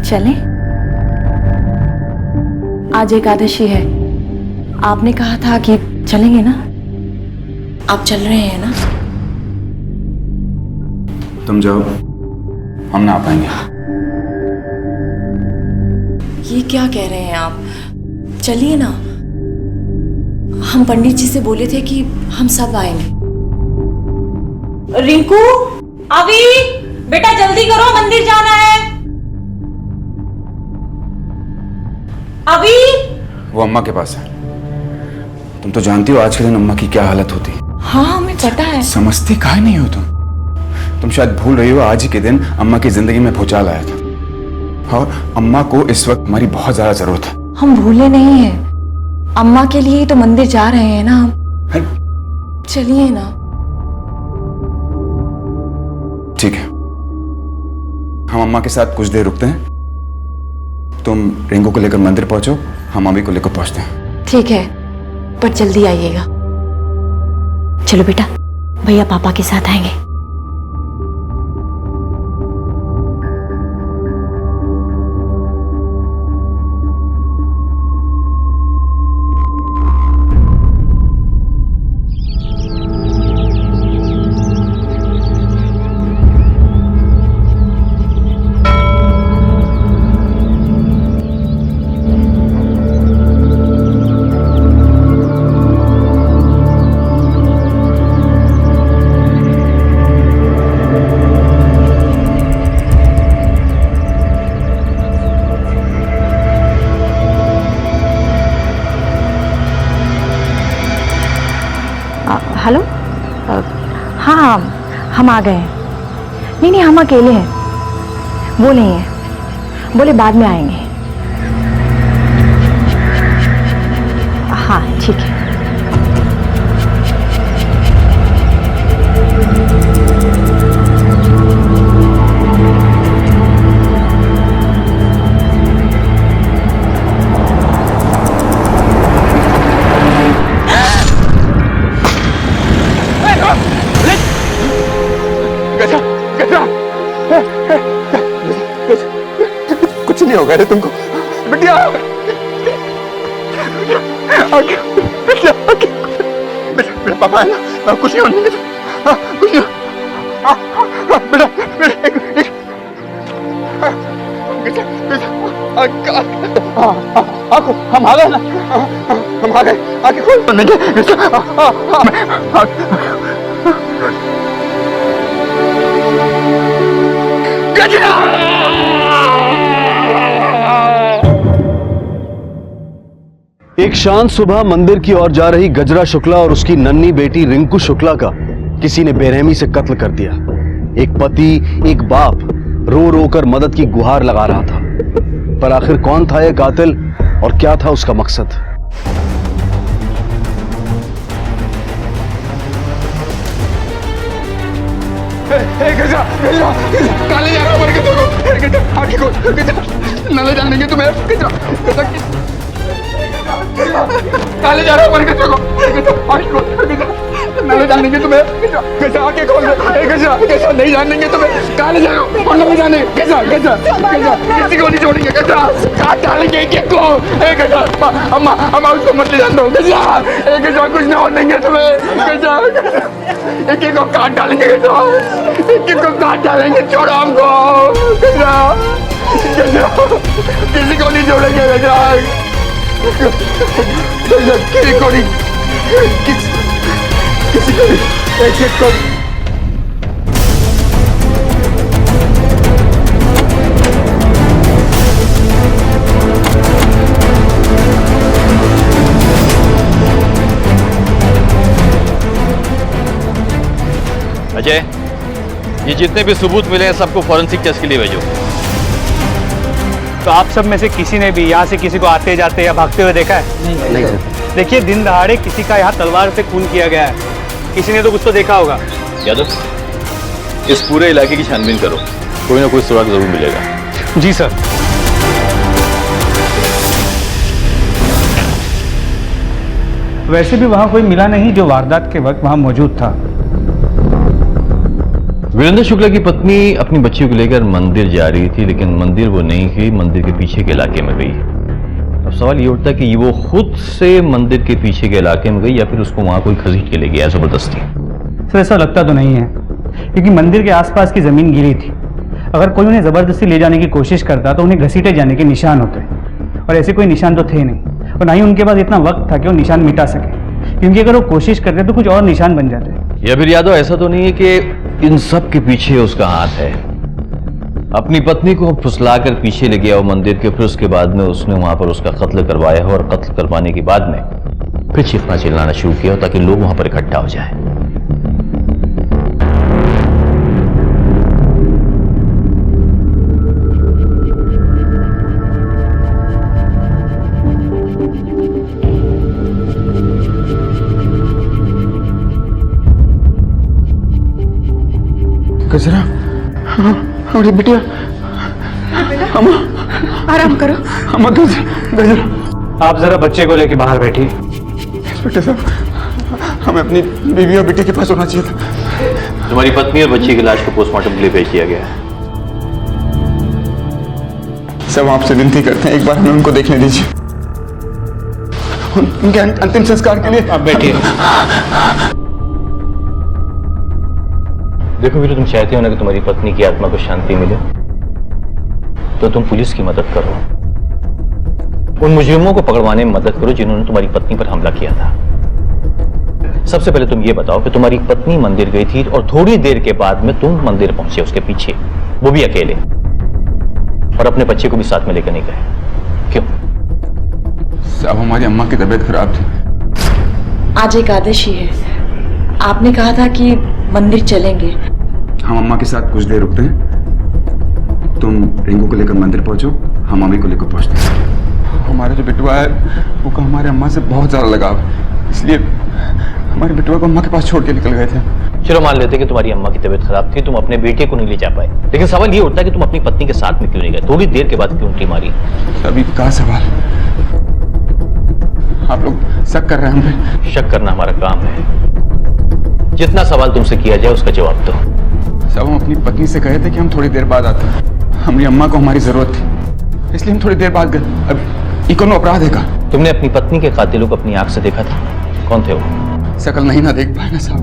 चलें? आज एकादशी है, आपने कहा था कि चलेंगे ना? आप चल रहे हैं ना? तुम जाओ, हम ना आ पाएंगे। ये क्या कह रहे हैं आप? चलिए ना, हम पंडित जी से बोले थे कि हम सब आएंगे। रिंकू, अभी बेटा जल्दी करो, मंदिर जाना है। अभी वो अम्मा के पास है। तुम तो जानती हो आज के दिन अम्मा की क्या हालत होती। हाँ हमें पता है। समझती काहे नहीं हो तुम शायद भूल रही हो आज ही के दिन अम्मा की जिंदगी में भूचाल आया था और अम्मा को इस वक्त हमारी बहुत ज्यादा जरूरत है। हम भूले नहीं हैं, अम्मा के लिए ही तो मंदिर जा रहे हैं ना हम। चलिए ना। ठीक है, हम अम्मा के साथ कुछ देर रुकते हैं। तुम रिंकू को लेकर मंदिर पहुंचो, हम अम्मी को लेकर पहुंचते हैं। ठीक है, पर जल्दी आइएगा। चलो बेटा, भैया पापा के साथ आएंगे। हेलो, हाँ हम आ गए हैं। नहीं हम अकेले हैं, वो नहीं है, बोले बाद में आएंगे। हाँ ठीक है। कुछ नहीं होगा रे तुमको, बिटिया। बेटा पापा है ना, कुछ नहीं होने देगा, कुछ नहीं। बेटा हम आ गए ना, हम आ गए, आके खोल एक शांत सुबह मंदिर की ओर जा रही गजरा शुक्ला और उसकी नन्ही बेटी रिंकू शुक्ला का किसी ने बेरहमी से कत्ल कर दिया। एक पति, एक बाप रो रो कर मदद की गुहार लगा रहा था, पर आखिर कौन था यह कातिल और क्या था उसका मकसद? काले जा रहा है तुम्हें, काले जा रहा है नहीं जानेंगे तुम्हें, कैसा आके खोल दे, कैसा नहीं जानेंगे तुम्हें, काले जा रहा हूँ नहीं जाने, कैसा किसी को नहीं छोड़ेंगे, कैसा काट डालेंगे एक को, अम्मा उसको मत ले जाने दो, कैसा कुछ नहीं होने देंगे तुम्हें, कैसा एक को काट डालेंगे, कैसा एक को काट डालेंगे, छोड़ो हमको, कैसा किसी को नहीं छोड़ेंगे, कैसा किसी को नहीं, किसी को एक को। अजय, ये जितने भी सबूत मिले हैं सबको फॉरेंसिक टेस्ट के लिए भेजो। तो आप सब में से किसी ने भी यहाँ से किसी को आते जाते या भागते हुए देखा है? नहीं सर। देखिए, दिन दहाड़े किसी का यहाँ तलवार से खून किया गया है, किसी ने तो कुछ तो देखा होगा। यादव, इस पूरे इलाके की छानबीन करो, कोई ना कोई सुराग जरूर मिलेगा। जी सर। वैसे भी वहां कोई मिला नहीं जो वारदात के वक्त वहां मौजूद था। वीरेंद्र शुक्ला की पत्नी अपनी बच्ची को लेकर मंदिर जा रही थी, लेकिन मंदिर वो नहीं गई, मंदिर के पीछे के इलाके में गई। अब सवाल ये उठता है कि वो खुद से मंदिर के पीछे के इलाके में गई या फिर उसको वहां कोई खरीद के ले गया जबरदस्ती। सर ऐसा लगता तो नहीं है, क्योंकि मंदिर के आसपास की जमीन गिरी थी। अगर कोई उन्हें जबरदस्ती ले जाने की कोशिश करता तो उन्हें घसीटे जाने के निशान होते, और ऐसे कोई निशान तो थे नहीं, और ना ही उनके पास इतना वक्त था कि वो निशान मिटा सके, क्योंकि अगर वो कोशिश करते तो कुछ और निशान बन जाते। या फिर यादव ऐसा तो नहीं है कि इन सब के पीछे उसका हाथ है? अपनी पत्नी को फुसलाकर पीछे ले गया वो मंदिर के, फिर उसके बाद में उसने वहां पर उसका कत्ल करवाया है, और कत्ल करवाने के बाद में फिर चीखना चिल्लाना शुरू किया ताकि लोग वहां पर इकट्ठा हो जाए। गजरा, हमारी बिटिया, अम्मा, आराम करो। अम्मा गजरा। आप जरा बच्चे को लेके बाहर बैठिए। इंस्पेक्टर साहब, हमें अपनी बीवी और बेटे के पास होना चाहिए था। तुम्हारी पत्नी और बच्ची की लाश को पोस्टमार्टम के लिए भेज दिया गया है। सब आपसे विनती करते हैं, एक बार हमें उनको देखने दीजिए। उनके अंतिम संस्कार के लिए आप बैठिए। देखो वीरू, तुम चाहते हो ना कि तुम्हारी पत्नी की आत्मा को शांति मिले, तो तुम पुलिस की मदद करो, उन मुजरिमों को पकड़वाने में मदद करो जिन्होंने तुम्हारी पत्नी पर हमला किया था। सबसे पहले तुम ये बताओ कि तुम्हारी पत्नी मंदिर गई थी और थोड़ी देर के बाद में तुम मंदिर पहुंचे उसके पीछे, वो भी अकेले, और अपने बच्चे को भी साथ में लेकर नहीं गए। क्यों? साहब, हमारी अम्मा की तबीयत खराब थी। आज एकादशी है, आपने कहा था कि मंदिर चलेंगे। हम अम्मा के साथ कुछ देर रुकते हैं, तुम रिंकू को लेकर मंदिर पहुंचो, हम मम्मी को लेकर पहुंचते हैं। हमारा जो बिटवा है वो का हमारे अम्मा से बहुत ज्यादा लगाव, इसलिए हमारे बिटवा को अम्मा के पास छोड़ के निकल गए थे। चलो मान लेते कि तुम्हारी अम्मा की तबीयत खराब थी, तुम अपने बेटे को नहीं ले जा पाए, लेकिन सवाल ये उठता है कि तुम अपनी पत्नी के साथ में क्यों नहीं गए? थोड़ी देर के बाद क्यों उल्टी मारी? अभी कहाँ सवाल, आप लोग शक कर रहे हैं हम पे। शक करना हमारा काम है, जितना सवाल तुमसे किया जाए उसका जवाब दो। सब हम अपनी पत्नी से कहे थे कि हम थोड़ी देर बाद आते हैं, हमारी अम्मा को हमारी जरूरत थी, इसलिए हम थोड़ी देर बाद गए। अब ये कौन अपराध है का? तुमने अपनी पत्नी के कातिलों को अपनी आंख से देखा था? कौन थे वो? शकल नहीं ना देख पाए ना साहब।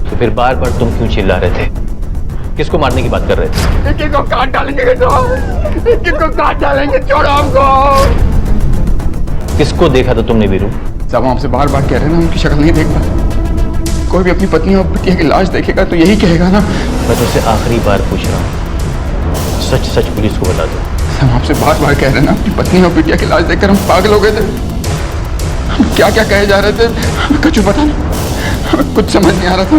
तो फिर बार बार तुम क्यों चिल्ला रहे थे? किसको मारने की बात कर रहे थे? एक को काट डालेंगे, एक को काट डालेंगे, छोड़ो हमको। किसको देखा था तुमने वीरू? साहब, हम आपसे बार बार कह रहे हैं ना, उनकी शक्ल नहीं देख पाते। कोई भी अपनी पत्नी और बिटिया की लाश देखेगा तो यही कहेगा ना। मैं तुझसे आखिरी बार पूछ रहा हूँ, सच सच पुलिस को बता दो। हम आपसे बार बार कह रहे हैं ना, अपनी पत्नी और बिटिया की लाश देखकर हम पागल हो गए थे। हम क्या क्या कहे जा रहे थे, हमें कुछ पता नहीं, हमें कुछ समझ नहीं आ रहा था।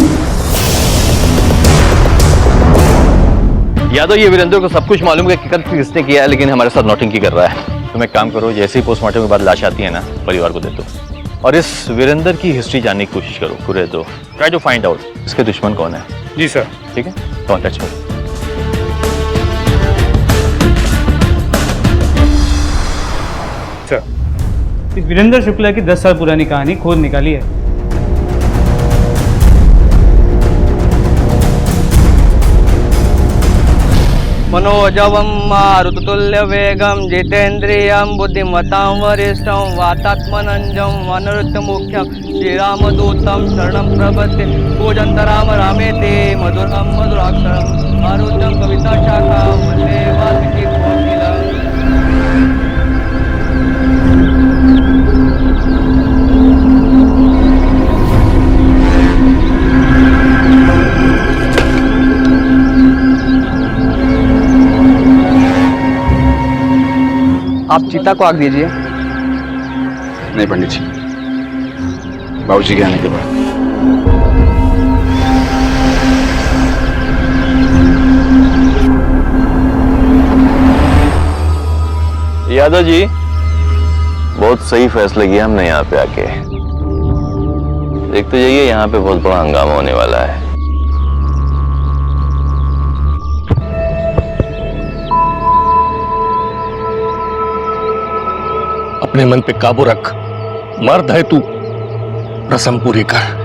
यादव, ये वीरेंद्र को सब कुछ मालूम है कि कत्ल किसने किया है, लेकिन हमारे साथ नौटंकी कर रहा है। तुम एक काम करो, जैसे ही पोस्टमार्टम के बाद लाश आती है ना, परिवार को दे दो, और इस वीरेंद्र की हिस्ट्री जानने की कोशिश करो पूरे। दो ट्राई टू फाइंड आउट इसके दुश्मन कौन है। जी सर। ठीक है, कॉन्टेक्ट करो। सर, इस वीरेंद्र शुक्ला की 10 साल पुरानी कहानी खोज निकाली है। मनोजवं मारुततुल्य वेगं जितेन्द्रियं बुद्धिमतां वरिष्ठं वातात्मनंजं वनरुत्तमुख्यं श्रीरामदूतं शरणं प्रपद्ये पूजन्त राम रामेति मधुरं मधुराक्षरम् आरुह्यं कविताशाखां वन्दे वाल्मीकिकोकिलं। आप चिता को आग दीजिए। नहीं पंडित जी, बाबूजी के आने के बाद। यादव जी, बहुत सही फैसला किया हमने यहाँ पे आके। देखते जाइए, यहाँ पे बहुत बड़ा हंगामा होने वाला है। अपने मन पे काबू रख, मर्द है तू। रस्म पूरी कर।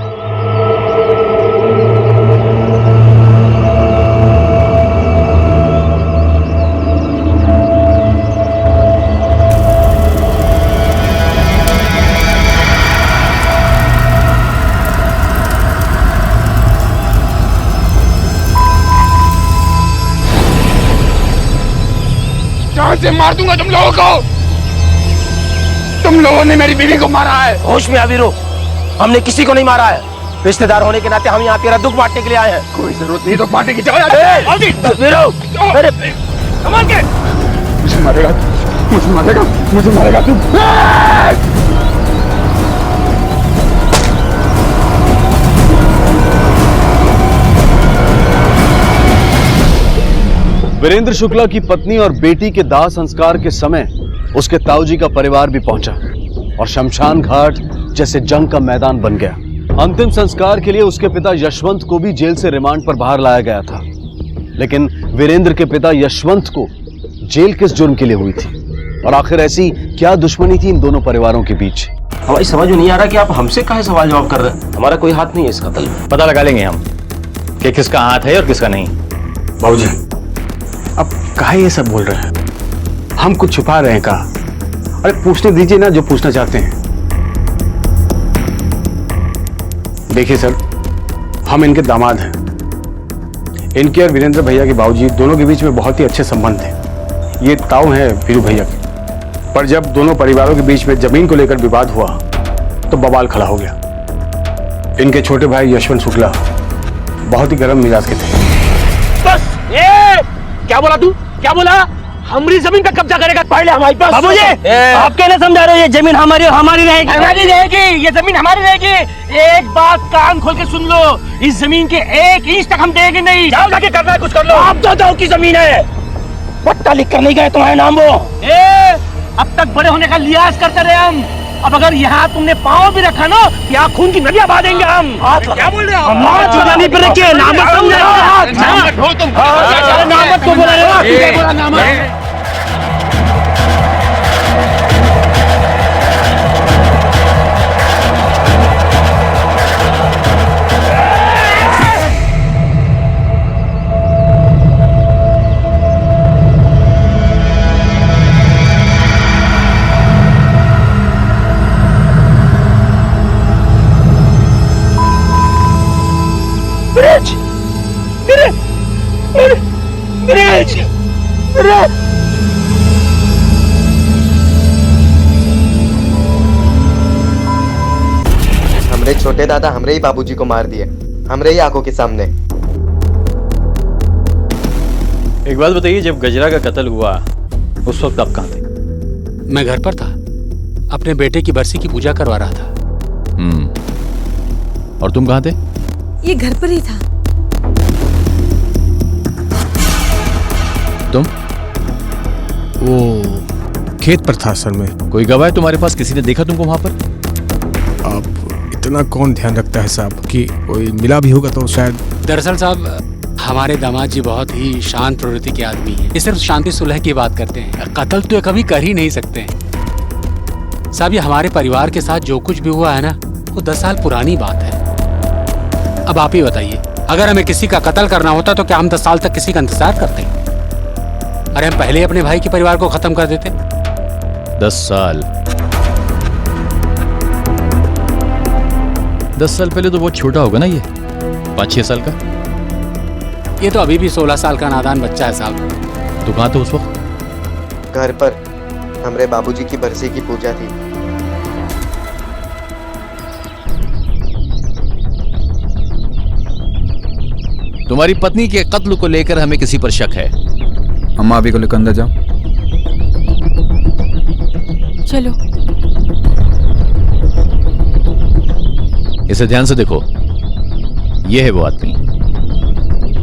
जान से मार दूंगा तुम लोगों को। तुम लोगों ने मेरी बीवी को मारा है। होश में अभी रहो, हमने किसी को नहीं मारा है। रिश्तेदार होने के नाते हम यहाँ तेरा दुख बांटने के लिए आए हैं। कोई जरूरत नहीं तो बांटने की। जाओ मुझे मारेगा, मुझे मारेगा, मुझे मारेगा तू। वीरेंद्र शुक्ला की पत्नी और बेटी के दाह संस्कार के समय उसके ताऊजी का परिवार भी पहुंचा और शमशान घाट जैसे जंग का मैदान बन गया। अंतिम संस्कार के लिए उसके पिता यशवंत को भी जेल से रिमांड पर बाहर लाया गया था, लेकिन वीरेंद्र के पिता यशवंत को जेल किस जुर्म के लिए हुई थी और आखिर ऐसी क्या दुश्मनी थी इन दोनों परिवारों के बीच? हमारी समझ में नहीं आ रहा कि आप हमसे काहे सवाल जवाब कर रहे हैं। हमारा कोई हाथ नहीं है इस कत्ल में। पता लगा लेंगे हम कि किसका हाथ है और किसका नहीं। बाबूजी, अब काहे ये सब बोल रहे हैं? हम कुछ छुपा रहे हैं का? अरे पूछने दीजिए ना जो पूछना चाहते हैं। देखिए सर, हम इनके दामाद हैं। इनके और वीरेंद्र भैया के बाबूजी दोनों के बीच में बहुत ही अच्छे संबंध थे। ये ताऊ हैं वीरू भैया के। पर जब दोनों परिवारों के बीच में जमीन को लेकर विवाद हुआ तो बवाल खड़ा हो गया। इनके छोटे भाई यशवंत शुक्ला बहुत ही गर्म मिजाज के थे। बस क्या बोला तू? क्या बोला? हमारी जमीन का कब्जा करेगा पहले हमारे पास। बाबूजी, आप कहना समझा रहे हो? ये जमीन हमारी रहेगी। हमारी रहेगी, ये जमीन हमारी रहेगी। एक बात कान खोल के सुन लो, इस जमीन के 1 इंच तक हम देंगे नहीं। जाओ जाके करना है कुछ कर लो। आप दो की जमीन है, पट्टा लिख कर नहीं गए तुम्हारे नाम वो। अब तक बड़े होने का लिहाज करते रहे हम। अब अगर यहाँ तुमने पाँव भी रखा ना, यहाँ खून की नदियाँ बहा देंगे हम। क्या बोल रहे हो? जुबानी पे रखिए, नाम मत समझो। नाम मत को बोला नाम। हमरे छोटे दादा हमरे ही बाबूजी को मार दिए, हमरे ही आंखों के सामने। एक बात बताइए, जब गजरा का कत्ल हुआ उस वक्त आप कहाँ थे? मैं घर पर था, अपने बेटे की बरसी की पूजा करवा रहा था। और तुम कहाँ थे? ये घर पर ही था। तुम? वो खेत पर था असल में। कोई गवाह है तुम्हारे पास? किसी ने देखा तुमको वहां पर? अब इतना कौन ध्यान रखता है साहब कि कोई मिला भी होगा तो शायद। दरअसल साहब, हमारे दामाद जी बहुत ही शांत प्रवृत्ति के आदमी हैं। ये सिर्फ शांति सुलह की बात करते हैं, कत्ल तो कभी कर ही नहीं सकते साहब। ये हमारे परिवार के साथ जो कुछ भी हुआ है ना, वो 10 साल पुरानी बात है। अब आप ही बताइए, अगर हमें किसी का कत्ल करना होता तो क्या हम 10 साल तक किसी का इंतजार करते? अरे हम पहले अपने भाई के परिवार को खत्म कर देते। 10 साल? 10 साल पहले तो बहुत छोटा होगा ना, ये 5-6 साल का। ये तो अभी भी 16 साल का नादान बच्चा है साहब। तो कहाँ थे उस वक्त? घर पर हमरे बाबूजी की बरसी की पूजा थी। तुम्हारी पत्नी के कत्ल को लेकर हमें किसी पर शक है। अम्मा अभी को लेकर अंदर जाओ। चलो। इसे ध्यान से देखो, ये है वो आदमी।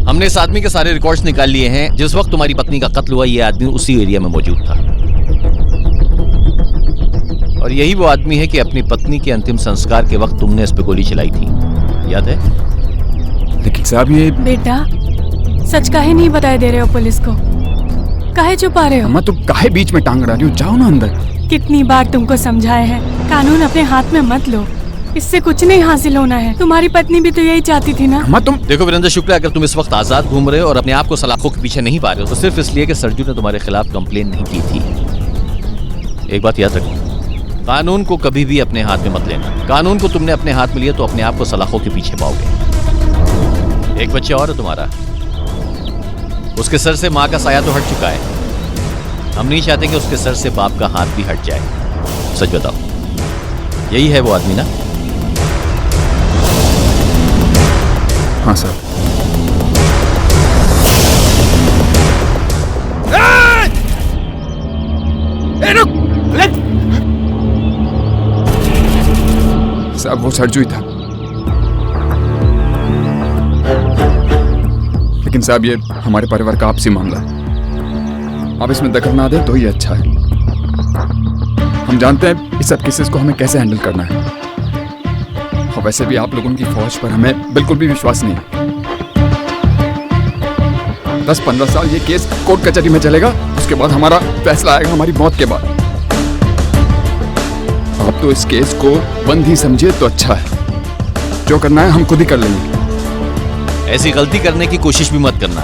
हमने इस आदमी के सारे रिकॉर्ड्स निकाल लिए हैं। जिस वक्त तुम्हारी पत्नी का कत्ल हुआ, ये आदमी उसी एरिया में मौजूद था और यही वो आदमी है कि अपनी पत्नी के अंतिम संस्कार के वक्त तुमने इस पे गोली चलाई थी, याद है? लेकिन साहब ये। बेटा, सच काहे नहीं बताए दे रहे हो पुलिस को? काहे छुपा रहे हो? अम्मा तुम काहे बीच में टांग रही हो? जाओ ना अंदर। कितनी बार तुमको समझाए हैं, कानून अपने हाथ में मत लो। इससे कुछ नहीं हासिल होना है। तुम्हारी पत्नी भी तो यही चाहती थी ना। अम्मा तुम देखो वीरेंद्र शुक्ला, अगर तुम इस वक्त आजाद घूम रहे हो और अपने आप को सलाखों के पीछे नहीं पा रहे हो तो सिर्फ इसलिए कि सरजू ने तुम्हारे खिलाफ कंप्लेन नहीं की थी। एक बात याद रखो, कानून को कभी भी अपने हाथ में मत लेना। कानून को तुमने अपने हाथ में लिया तो अपने आप को सलाखों के पीछे पाओगे। एक बच्चा और है तुम्हारा, उसके सर से माँ का साया तो हट चुका है। हम नहीं चाहते कि उसके सर से बाप का हाथ भी हट जाए। सच बताओ, यही है वो आदमी ना? हाँ सर। साहब वो सरजू ही था, लेकिन साहब ये हमारे परिवार का आपसी मामला है। आप इसमें दखल ना दे तो ही अच्छा है। हम जानते हैं इस सब केसेस को हमें कैसे हैंडल करना है, और वैसे भी आप लोगों की फौज पर हमें बिल्कुल भी विश्वास नहीं है। 10-15 साल ये केस कोर्ट कचहरी में चलेगा, उसके बाद हमारा फैसला आएगा हमारी मौत के बाद। आप तो इस केस को बंद ही समझिए तो अच्छा है। जो करना है हम खुद ही कर लेंगे। ऐसी गलती करने की कोशिश भी मत करना।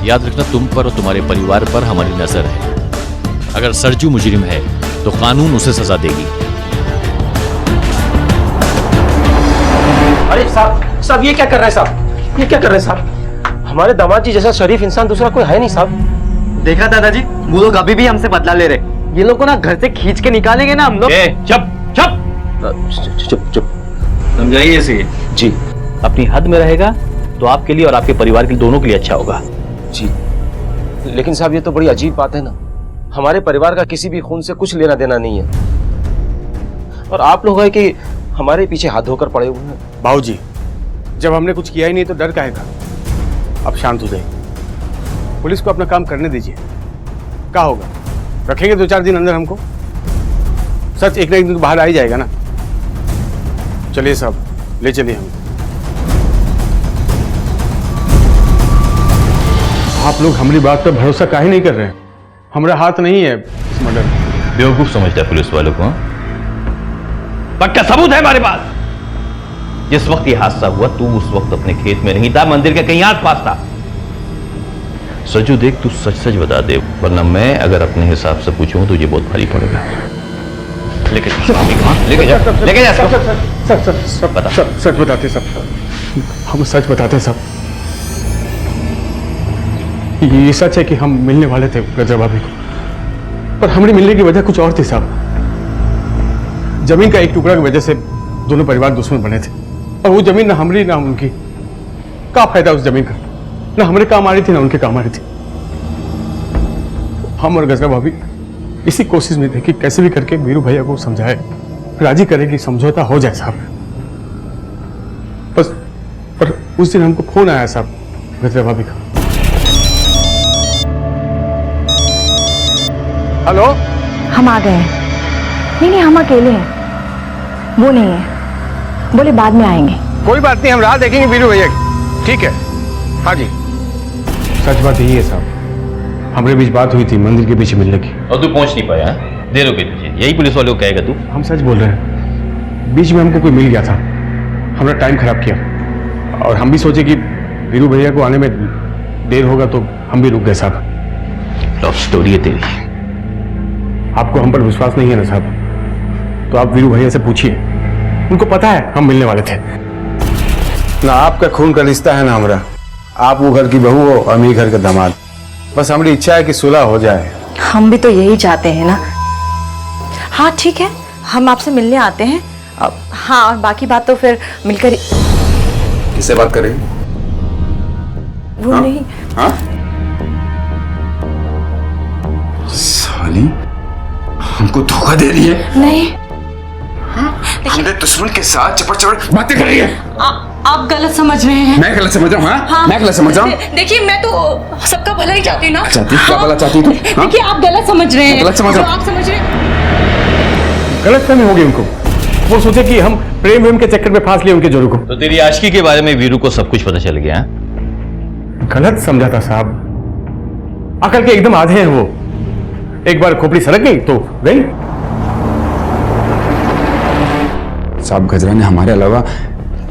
याद रखना, तुम पर और तुम्हारे परिवार पर हमारी नजर है। अगर सरजू मुजरिम है तो कानून उसे सजा देगी। अरे साहब ये क्या कर रहे हैं साहब? ये क्या कर रहे हैं साहब? हमारे दामाद जी जैसा शरीफ इंसान दूसरा कोई है नहीं साहब। देखा दादाजी, वो लोग अभी भी हमसे बदला ले रहे। ये लोग को ना घर से खींच के निकालेंगे ना हम लोग। चुप समझाइए इसे जी। अपनी हद में रहेगा तो आपके लिए और आपके परिवार के दोनों के लिए अच्छा होगा जी। लेकिन साहब ये तो बड़ी अजीब बात है ना, हमारे परिवार का किसी भी खून से कुछ लेना देना नहीं है, और आप लोग है कि हमारे पीछे हाथ धोकर पड़े हुए हैं। बाबूजी, जब हमने कुछ किया ही नहीं तो डर काहे का? अब शांत हो जाइए, पुलिस को अपना काम करने दीजिए। क्या होगा, रखेंगे 2-4 दिन अंदर हमको? सच एक ना एक दिन तो बाहर आ ही जाएगा ना। चलिए साहब, ले चलिए हम। आप लोग हमारी बात पर भरोसा काहे नहीं कर रहे हैं? हमारा हाथ नहीं है इस मर्डर में। बेवकूफ समझता है पुलिस वालों को। पक्का सबूत है हमारे पास। जिस वक्त ये हादसा हुआ तू उस वक्त अपने खेत में नहीं था, मंदिर के कहीं आस-पास था। सजू देख, तू सच सच बता दे, वरना मैं अगर अपने हिसाब से पूछूं तो ये बहुत भारी पड़ेगा। लेके जा सच बताते सब, हम सच बताते सब। ये सच है कि हम मिलने वाले थे गजरा भाभी को, पर हमारी मिलने की वजह कुछ और थी साहब। जमीन का एक टुकड़ा की वजह से दोनों परिवार दुश्मन बने थे, और वो जमीन ना हमारी ना उनकी। क्या फायदा उस जमीन का? ना हमारे काम आ रही थी ना उनके काम आ रही थी। हम और गजरा भाभी इसी कोशिश में थे कि कैसे भी करके वीरू भैया को समझाए, राजी करे कि समझौता हो जाए साहब। बस पर उस दिन हमको फोन आया साहब गजरा भाभी का। हेलो, हम आ गए हैं। नहीं हम अकेले हैं, वो नहीं है, बोले बाद में आएंगे। कोई बात नहीं, हम राह देखेंगे वीरू भैया की। ठीक है, हाँ जी। सच बात यही है साहब, हमारे बीच बात हुई थी मंदिर के पीछे मिलने की। और तू पहुंच नहीं पाया? देर हो गई तुझे, यही पुलिस वालों को कहेगा तू? हम सच बोल रहे हैं, बीच में हमको कोई मिल गया था, हमने टाइम खराब किया, और हम भी सोचे कि वीरू भैया को आने में देर होगा तो हम भी रुक गए साहब। लव स्टोरी है तेरी। आपको हम पर विश्वास नहीं है ना साहब, तो आप वीरू भैया से पूछिए, उनको पता है हम मिलने वाले थे। ना आपका खून का रिश्ता है ना हमारा। आप वो घर की बहू हो और मेरे घर का दामाद। बस हमारी इच्छा है कि सुलह हो जाए। हम भी तो यही चाहते हैं ना। हाँ ठीक है, हम आपसे मिलने आते हैं। हाँ, और बाकी बात तो फिर मिलकर। किससे बात करेंगे? वो हाँ? नहीं। हाँ? साली हमको धोखा दे रही है। नहीं, हमने दुश्मन के साथ चपड़ बातें कर रही है। आप गलत समझ रहे हैं। मैं गलत समझ रहा हूँ? हाँ? मैं गलत समझ रहा हूँ? देखिए, मैं तो सबका भला ही चाहती हूँ ना। चाहती? क्या भला चाहती तू? हाँ? देखिए, आप गलत समझ रहे हैं। गलत समझ रहा हूँ। आप समझ रहे हैं। गलत फहमी होगी उनको, वो सोचे कि हम प्रेम वेम के चक्कर में फांस लिए उनके जोड़ों को। तो तेरी आशिकी के बारे में वीरू को सब कुछ पता चल गया? गलत समझा था साहब, अकल के एकदम आधे हैं वो। एक बार खोपड़ी सरक गई तो गई। साहब गजरा ने हमारे अलावा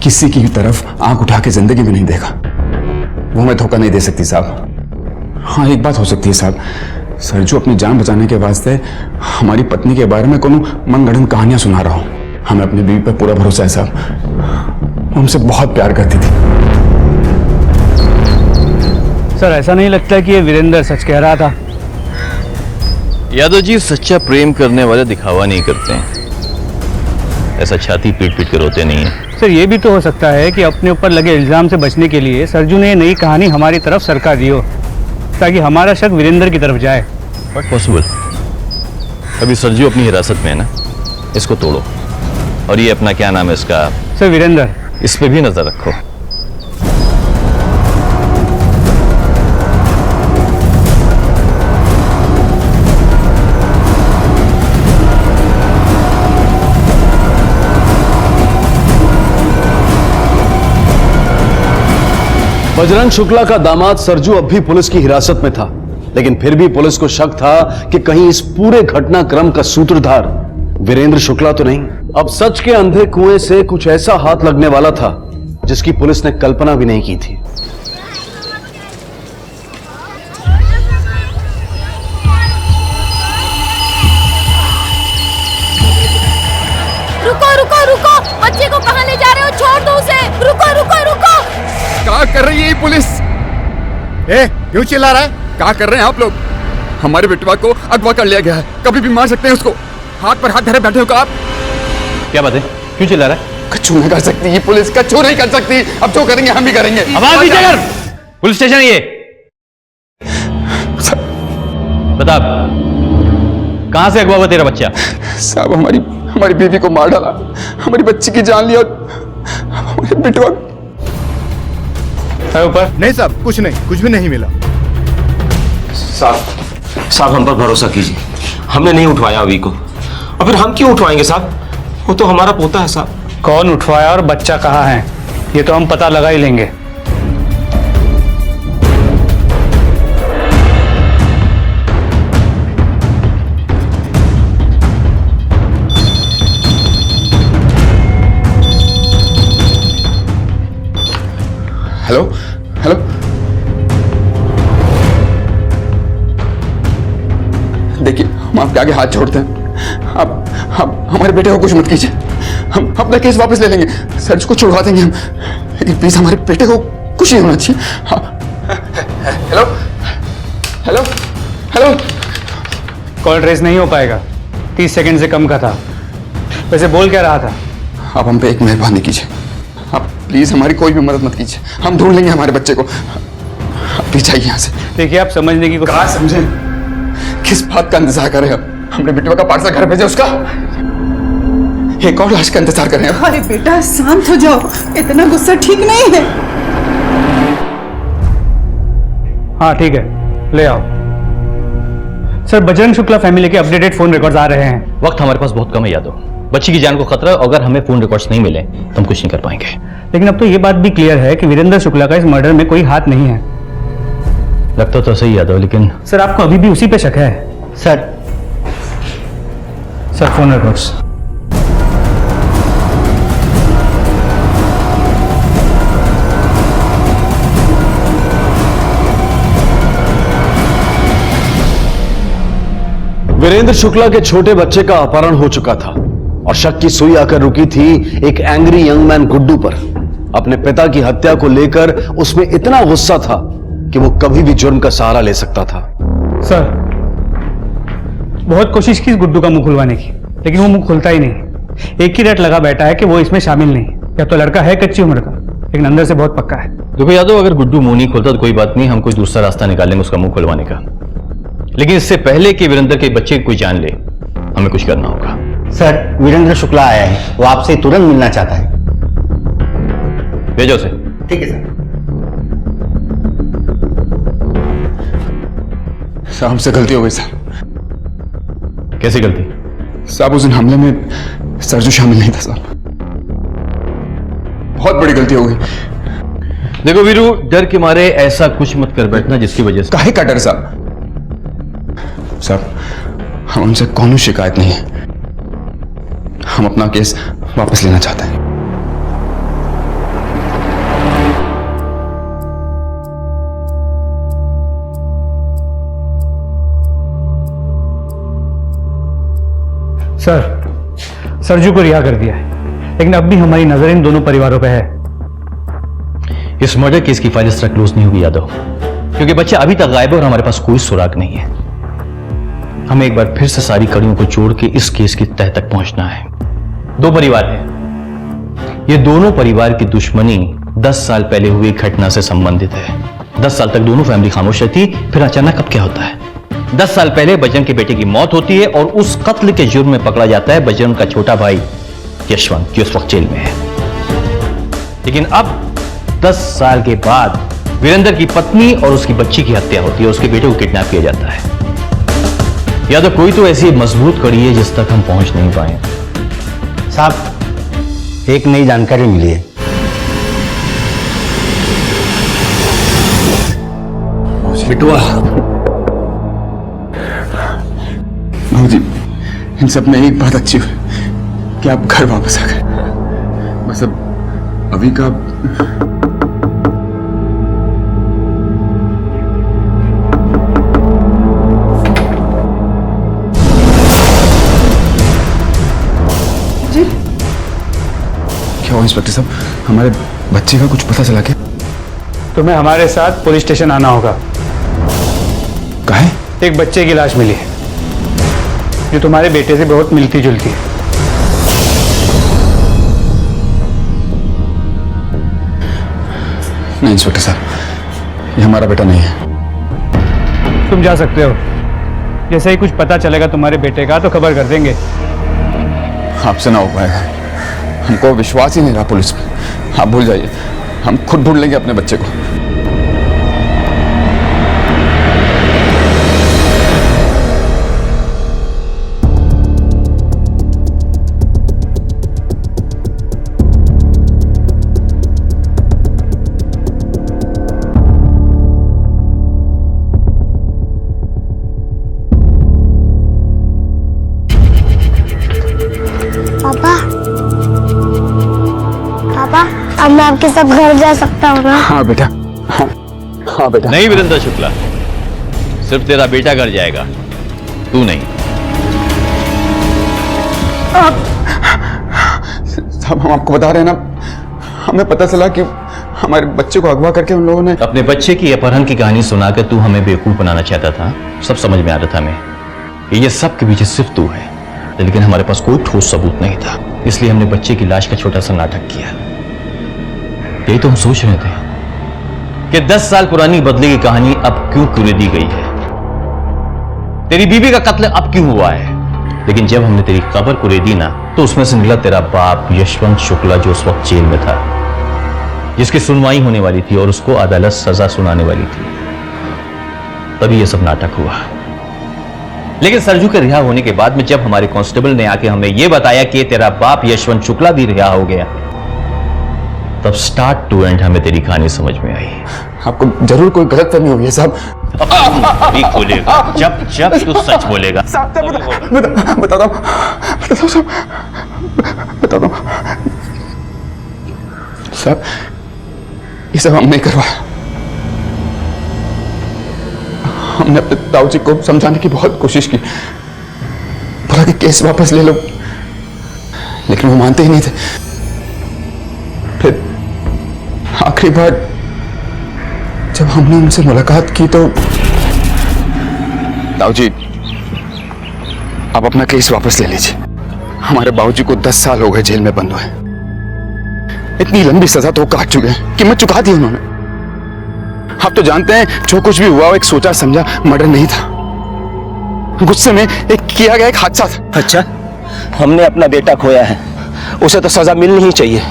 किसी की तरफ आंख उठा के जिंदगी में नहीं देखा। वो मैं धोखा नहीं दे सकती साहब। हाँ, एक बात हो सकती है साहब, सरजू अपनी जान बचाने के वास्ते हमारी पत्नी के बारे में कोनो मनगढ़ंत कहानियां सुना रहा हूं। हमें अपनी बीवी पर पूरा भरोसा है साहब, वो हमसे बहुत प्यार करती थी। सर ऐसा नहीं लगता कि ये वीरेंद्र सच कह रहा था? यादव जी, सच्चा प्रेम करने वाले दिखावा नहीं करते हैं, ऐसा छाती पीट पीट कर रोते नहीं है। सर ये भी तो हो सकता है कि अपने ऊपर लगे इल्जाम से बचने के लिए सरजू ने ये नई कहानी हमारी तरफ सरका दी हो, ताकि हमारा शक वीरेंद्र की तरफ जाए। But possible. अभी सरजू अपनी हिरासत में है ना, इसको तोड़ो। और ये अपना क्या नाम है इसका? सर वीरेंद्र। इस पे भी नजर रखो। बजरंग शुक्ला का दामाद सरजू अब भी पुलिस की हिरासत में था, लेकिन फिर भी पुलिस को शक था कि कहीं इस पूरे घटनाक्रम का सूत्रधार वीरेंद्र शुक्ला तो नहीं। अब सच के अंधे कुएं से कुछ ऐसा हाथ लगने वाला था जिसकी पुलिस ने कल्पना भी नहीं की थी। रुको रुको रुको, बच्चे को कहां ले जा रहे हो? छोड़ दो उसे। रुको रुको रुको। क्या कर रही है ये पुलिस? क्यों चिल्ला रहा है? क्या कर रहे हैं आप लोग? हमारे बेटवा को अगवा कर लिया गया है, कभी भी मार सकते हैं उसको। हाथ पर हाथ धरे बैठे हो आप। क्या बात है, क्यों चिल्ला रहा है? कच्चू नहीं कर सकती ये पुलिस, कच्चू नहीं कर सकती। अब जो करेंगे हम भी करेंगे। आवाज नीचे कर। पुलिस स्टेशन ये बता, कहां से अगवा हुआ तेरा बच्चा? साहब हमारी बीवी को मार डाला, हमारी बच्ची की जान लिया, हमारे बेटवा है ऊपर। नहीं साहब, कुछ नहीं, कुछ भी नहीं मिला। साहब हम पर भरोसा कीजिए, हमने नहीं उठवाया अभी को, और फिर हम क्यों उठवाएंगे साहब? वो तो हमारा पोता है साहब। कौन उठवाया और बच्चा कहाँ है ये तो हम पता लगा ही लेंगे। हेलो हेलो, देखिए हम आपके आगे हाथ जोड़ते हैं, आप हमारे बेटे को कुछ मत कीजिए। हम अपना केस वापस ले लेंगे, सर्च को छुड़वा देंगे हम, लेकिन प्लीज हमारे बेटे को कुछ नहीं होना चाहिए। Hello hello hello. Call trace नहीं हो पाएगा, 30 सेकंड से कम का था। वैसे बोल क्या रहा था? आप हम पे एक मेहरबानी कीजिए, आप प्लीज हमारी कोई भी मदद मत कीजिए, हम ढूंढ लेंगे हमारे बच्चे को। आप प्लीज जाइए यहाँ से। देखिए आप समझने की कहाँ समझे? किस बात का इंतजार कर रहे हैं? हमने बेटवा का पार्सल घर भेजा, उसका एक और लाश का इंतजार कर रहे हैं। अरे बेटा शांत हो जाओ, इतना गुस्सा ठीक नहीं है। हाँ ठीक है, ले आओ। सर बजरंग शुक्ला फैमिली के अपडेटेड फोन रिकॉर्ड्स आ रहे हैं। वक्त हमारे पास बहुत कम है यादव, बच्ची की जान को खतरा, अगर हमें फोन रिकॉर्ड्स नहीं मिले तो हम कुछ नहीं कर पाएंगे। लेकिन अब तो ये बात भी क्लियर है कि वीरेंद्र शुक्ला का इस मर्डर में कोई हाथ नहीं है। लगता तो सही यादव, लेकिन सर आपको अभी भी उसी पे शक है? Sir phone records. Virendra Shukla के छोटे बच्चे का अपहरण हो चुका था और शक की सुई आकर रुकी थी एक एंग्री यंग मैन गुड्डू पर। अपने पिता की हत्या को लेकर उसमें इतना गुस्सा था कि वो कभी भी जुर्म का सहारा ले सकता था। सर बहुत कोशिश की गुड्डू का मुंह खुलवाने की, लेकिन वो मुंह खुलता ही नहीं। एक ही रट लगा बैठा है कि वो इसमें शामिल नहीं। या तो लड़का है कच्ची उम्र का, लेकिन अंदर से बहुत पक्का है। देखो यादव, अगर गुड्डू मुंह नहीं खोलता तो कोई बात नहीं, हम कोई दूसरा रास्ता निकालेंगे उसका मुंह खुलवाने का। लेकिन इससे पहले कि वीरेंद्र के बच्चे कोई जान ले, हमें कुछ करना होगा। सर वीरेंद्र शुक्ला आया है, वो आपसे तुरंत मिलना चाहता है। भेजो उसे। ठीक है सर। साहब हमसे गलती हो गई सर। कैसी गलती? साहब उस दिन हमले में सरजू शामिल नहीं था साहब, बहुत बड़ी गलती हो गई। देखो वीरू, डर के मारे ऐसा कुछ मत कर बैठना जिसकी वजह से। काहे का डर साहब? साहब हम उनसे कौन शिकायत नहीं है, हम अपना केस वापस लेना चाहते हैं। सर, सरजू को रिहा कर दिया है, लेकिन अब भी हमारी नजर इन दोनों परिवारों पे है। इस मर्डर केस की फाइल इस तरह क्लोज नहीं होगी यादव, क्योंकि बच्चा अभी तक गायब है और हमारे पास कोई सुराग नहीं है। हमें एक बार फिर से सारी कड़ियों को जोड़ के इस केस की तह तक पहुंचना है। दो परिवार हैं, ये दोनों परिवार की दुश्मनी 10 साल पहले हुई घटना से संबंधित है। 10 साल तक दोनों फैमिली खामोश रहती, फिर अचानक अब क्या होता है? 10 साल पहले बजरंग के बेटे की मौत होती है और उस कत्ल के जुर्म में पकड़ा जाता है बजरंग का छोटा भाई यशवंत, जो इस वक्त जेल में है। लेकिन अब 10 साल के बाद वीरेंद्र की पत्नी और उसकी बच्ची की हत्या होती है, उसके बेटे को किडनैप किया जाता है। या तो कोई तो ऐसी मजबूत कड़ी है जिस तक हम पहुंच नहीं पाए। साहब, एक नई जानकारी मिली है। बिटुआ, बाबू जी, इन सब में एक बात अच्छी हुई कि आप घर वापस आ गए। बस अब अभी का क्या हुआ इंस्पेक्टर साहब? हमारे बच्चे का कुछ पता चला क्या? तुम्हें हमारे साथ पुलिस स्टेशन आना होगा। काहे? एक बच्चे की लाश मिली है जो तुम्हारे बेटे से बहुत मिलती जुलती है। नहीं इंस्पेक्टर साहब, ये हमारा बेटा नहीं है। तुम जा सकते हो, जैसे ही कुछ पता चलेगा तुम्हारे बेटे का तो खबर कर देंगे। आपसे ना हो पाएगा, हमको विश्वास ही नहीं रहा पुलिस पे। आप भूल जाइए, हम खुद ढूंढ लेंगे अपने बच्चे को। अब मैं आपके साथ घर जा सकता हूँ ना? हाँ बेटा, हाँ बेटा। नहीं वीरेंद्र शुक्ला, सिर्फ तेरा बेटा घर जाएगा, तू नहीं। साहब, हम आपको बता रहे हैं ना, हमें पता चला कि हमारे बच्चे को अगवा करके उन लोगों ने अपने बच्चे की अपहरण की कहानी सुनाकर तू हमें बेवकूफ बनाना चाहता था। सब समझ में आ रहा था हमें, ये सब के पीछे सिर्फ तू है, लेकिन हमारे पास कोई ठोस सबूत नहीं था, इसलिए हमने बच्चे की लाश का छोटा सा नाटक किया। यही तो हम सोच रहे थे कि 10 साल पुरानी बदले की कहानी अब क्यों कुरेदी गई है, तेरी बीवी का कत्ल अब क्यों हुआ है। लेकिन जब हमने तेरी कब्र कुरेदी ना, तो उसमें से निकला तेरा बाप यशवंत शुक्ला, जो उस वक्त जेल में था, जिसकी सुनवाई होने वाली थी और उसको अदालत सजा सुनाने वाली थी। तभी यह सब नाटक हुआ। लेकिन सरजू के रिहा होने के बाद में जब हमारे कांस्टेबल ने आके हमें यह बताया कि तेरा बाप यशवंत शुक्ला भी रिहा हो गया, तब स्टार्ट टू एंड हमें तेरी कहानी समझ में आई। आपको जरूर कोई गलतफहमी हुई है साहब। भी खोलेगा जब जब तू सच बोलेगा। बताता हूँ साहब, ये सब हम नहीं करवाया। हमने अपने ताऊजी को समझाने की बहुत कोशिश की, बोला कि केस वापस ले लो, लेकिन वो मानते ही नहीं थे। फिर आखिरी बार जब हमने उनसे मुलाकात की तो ताऊजी, आप अपना केस वापस ले लीजिए। हमारे बाबूजी को 10 साल हो गए जेल में बंद हुए। इतनी लंबी सजा तो काट चुके हैं, कीमत चुका दी उन्होंने। आप तो जानते हैं जो कुछ भी हुआ वो एक सोचा समझा मर्डर नहीं था, गुस्से में एक किया गया एक हादसा था। अच्छा, हमने अपना बेटा खोया है, उसे तो सजा मिलनी ही चाहिए।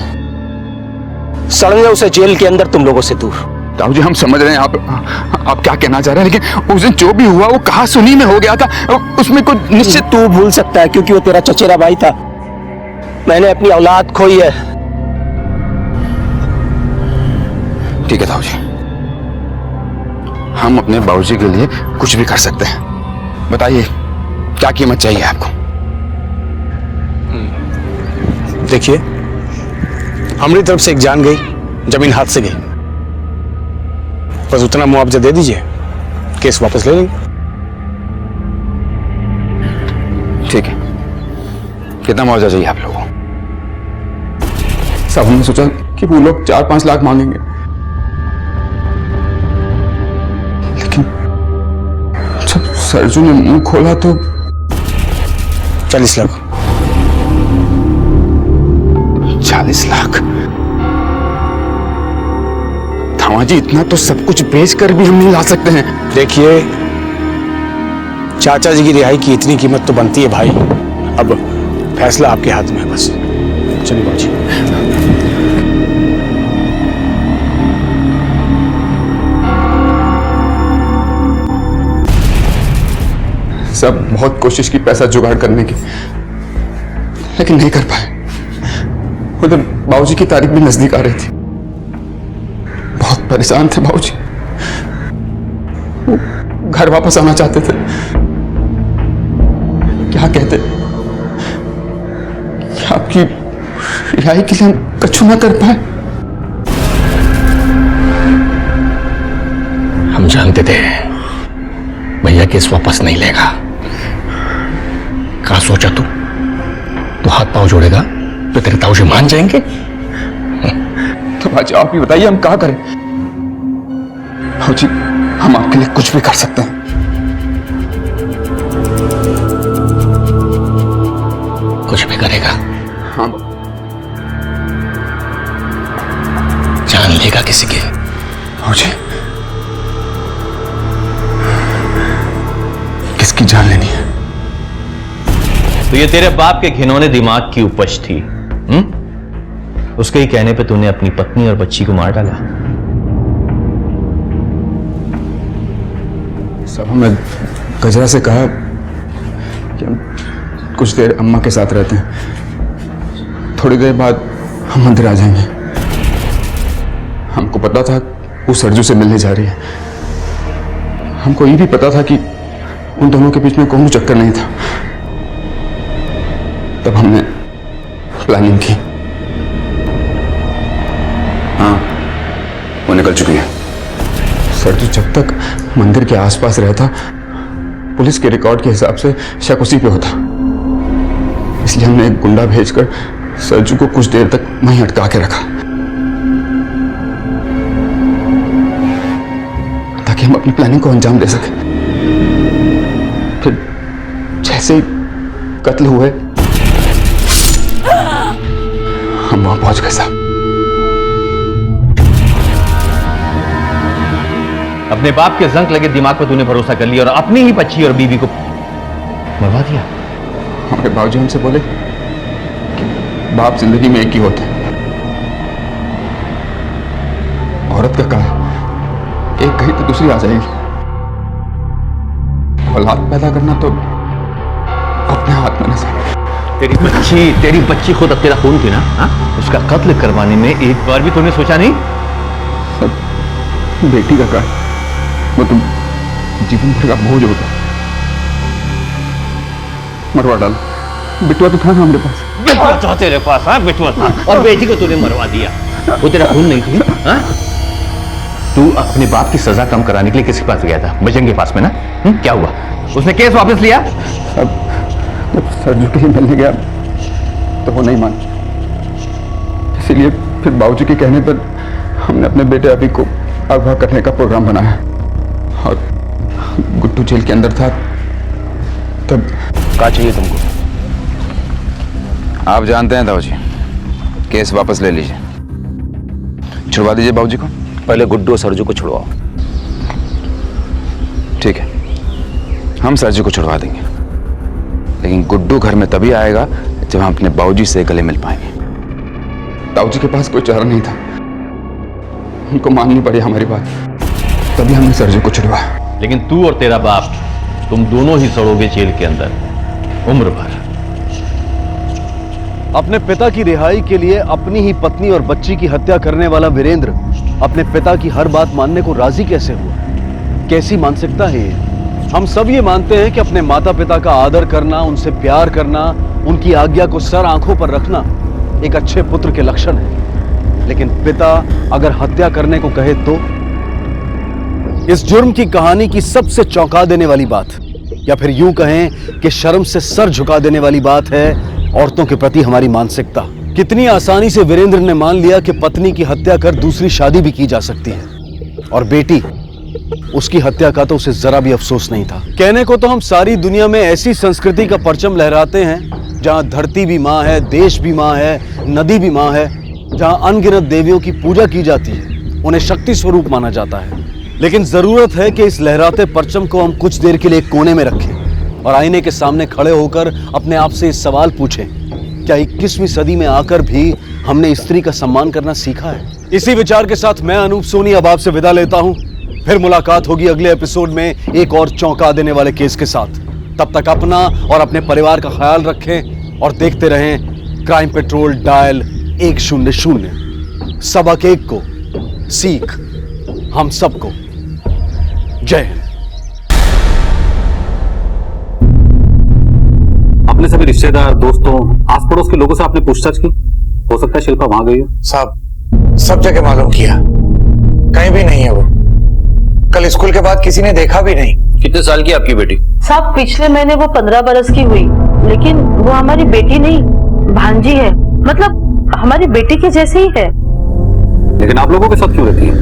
सड़ने उसे जेल के अंदर तुम लोगों से दूर। ताऊ जी, हम समझ रहे हैं आप क्या कहना चाह रहे हैं, लेकिन उस दिन जो भी हुआ वो कहा सुनी में हो गया था, उसमें कुछ निश्चित। तू भूल सकता है क्योंकि वो तेरा चचेरा भाई था। मैंने अपनी औलाद खोई है। ठीक है ताऊ जी, हम अपने बाबूजी के लिए कुछ भी कर सकते हैं। बताइए क्या कीमत चाहिए आपको? देखिए, हमारी तरफ से एक जान गई, जमीन हाथ से गई, बस उतना मुआवजा दे दीजिए, केस वापस ले लेंगे। ठीक है, कितना मुआवजा चाहिए आप लोगों को? साहब हमने सोचा कि वो लोग 4-5 लाख मांगेंगे, लेकिन जब सरजू ने मुंह खोला तो 40 लाख। 40 लाख? धामाजी, इतना तो सब कुछ बेच कर भी हम नहीं ला सकते हैं। देखिए, चाचा जी की रिहाई की इतनी कीमत तो बनती है भाई। अब फैसला आपके हाथ में है, बस चलिए बाजी। सब बहुत कोशिश की पैसा जुगाड़ करने की, लेकिन नहीं कर पाए। उधर बाबूजी की तारीख भी नजदीक आ रही थी, बहुत परेशान थे बाबूजी। वो घर वापस आना चाहते थे। क्या कहते कि आपकी रिहाई के लिए हम कछु ना कर पाए। हम जानते थे भैया केस वापस नहीं लेगा। कहा सोचा तू हाथ पांव जोड़ेगा तो तेरे ताऊ जी मान जाएंगे? तो आज आप ही बताइए हम क्या करें। भाजी, हम आपके लिए कुछ भी कर सकते हैं। कुछ भी करेगा? हाँ। जान लेगा किसी की? भाजी, किसकी जान लेनी है? तो ये तेरे बाप के घिनौने दिमाग की उपज थी। उसके ही कहने पे तूने अपनी पत्नी और बच्ची को मार डाला। सब हमने गजरा से कहा कि हम कुछ देर अम्मा के साथ रहते हैं, थोड़ी देर बाद हम मंदिर आ जाएंगे। हमको पता था वो सरजू से मिलने जा रही है। हमको ये भी पता था कि उन दोनों के बीच में कोई चक्कर नहीं था। तब हमने प्लानिंग की। हाँ, वो निकल चुकी है। सरजू जब तक मंदिर के आसपास रहता, पुलिस के रिकॉर्ड के हिसाब से शक उसी पे होता। इसलिए हमने एक गुंडा भेजकर सरजू को कुछ देर तक वहीं अटका के रखा, ताकि हम अपनी प्लानिंग को अंजाम दे सके। फिर जैसे ही कत्ल हुए, हम वहां पहुंच गए साहब। अपने बाप के जंक लगे दिमाग पर तूने भरोसा कर लिया और अपनी ही बच्ची और बीवी को मरवा दिया। हमारे बाबूजी हमसे बोले कि बाप जिंदगी में एक ही होते हैं। औरत का काम एक कहीं तो दूसरी आ जाएगी। औलाद पैदा करना तो अपने हाथ में नहीं। तेरी बच्ची खुद अब तेरा खून थी ना? हा? उसका कत्ल करवाने में एक बार भी तूने सोचा नहीं? बेटी का काम वो तुम जीवन भर का बोझ होता। मरवा डाल। बिटुआ तो था ना हमारे पास। बिटुआ था तेरे पास? हाँ, बिटुआ था और बेटी को तूने मरवा दिया। वो तेरा खून नहीं थी? हाँ? तू अपने बाप की सजा कम कराने के लिए किसके पास गया था? बजरंग के पास में ना? क्या हुआ? उसने केस वापस लिया? अब जब सरजू के लिए मिलने गया तो वो नहीं मानी। इसीलिए फिर बाबूजी के कहने पर हमने अपने बेटे अभी को अगवा करने का प्रोग्राम बनाया। और गुड्डू जेल के अंदर था तब। क्या चाहिए तुमको? आप जानते हैं दाऊजी, केस वापस ले लीजिए, छुड़वा दीजिए बाबूजी को। पहले गुड्डू और सरजू को छुड़वाओ। ठीक है, हम सरजू को छुड़वा देंगे, लेकिन गुड्डू घर में तभी आएगा जब हम अपने बाबूजी से गले मिल पाएंगे। बाबूजी के पास कोई चारा नहीं था, उनको माननी पड़ी हमारी बात, तभी हमने सरजू को छुड़वाया। लेकिन तू और तेरा बाप, तुम दोनों ही सड़ोगे जेल के अंदर उम्र भर। अपने पिता की रिहाई के लिए अपनी ही पत्नी और बच्ची की हत्या करने वाला वीरेंद्र अपने पिता की हर बात मानने को राजी कैसे हुआ? कैसी मानसिकता है ये? हम सब ये मानते हैं कि अपने माता पिता का आदर करना, उनसे प्यार करना, उनकी आज्ञा को सर आंखों पर रखना एक अच्छे पुत्र के लक्षण है, लेकिन पिता अगर हत्या करने को कहे तो? इस जुर्म की कहानी की सबसे चौंका देने वाली बात, या फिर यूं कहें कि शर्म से सर झुका देने वाली बात है औरतों के प्रति हमारी मानसिकता। कितनी आसानी से वीरेंद्र ने मान लिया कि पत्नी की हत्या कर दूसरी शादी भी की जा सकती है, और बेटी, उसकी हत्या का तो उसे जरा भी अफसोस नहीं था। कहने को तो हम सारी दुनिया में ऐसी संस्कृति का परचम लहराते हैं जहां धरती भी मां है, देश भी मां है, नदी भी मां है, जहां अनगिनत देवियों की पूजा की जाती है, उन्हें शक्ति स्वरूप माना जाता है। लेकिन जरूरत है कि इस लहराते परचम को हम कुछ देर के लिए एक कोने में रखें और आईने के सामने खड़े होकर अपने आप से इस सवाल पूछें, क्या 21वीं सदी में आकर भी हमने स्त्री का सम्मान करना सीखा है? इसी विचार के साथ मैं अनूप सोनी अब आपसे विदा लेता हूं। फिर मुलाकात होगी अगले एपिसोड में एक और चौंका देने वाले केस के साथ। तब तक अपना और अपने परिवार का ख्याल रखें और देखते रहें क्राइम पेट्रोल डायल 100। सबक एक को, सीख हम सबको। जय हिंद। अपने सभी रिश्तेदार, दोस्तों, आस पड़ोस के लोगों से आपने पूछताछ की? हो सकता है शिल्पा वहां गई हो। साहब, सब जगह मालूम किया, कहीं भी नहीं है वो। कल स्कूल के बाद किसी ने देखा भी नहीं। कितने साल की आपकी बेटी? साहब, पिछले महीने वो 15 बरस की हुई, लेकिन वो हमारी बेटी नहीं, भांजी है। मतलब हमारी बेटी के जैसे ही है। लेकिन आप लोगों के साथ क्यों रहती है?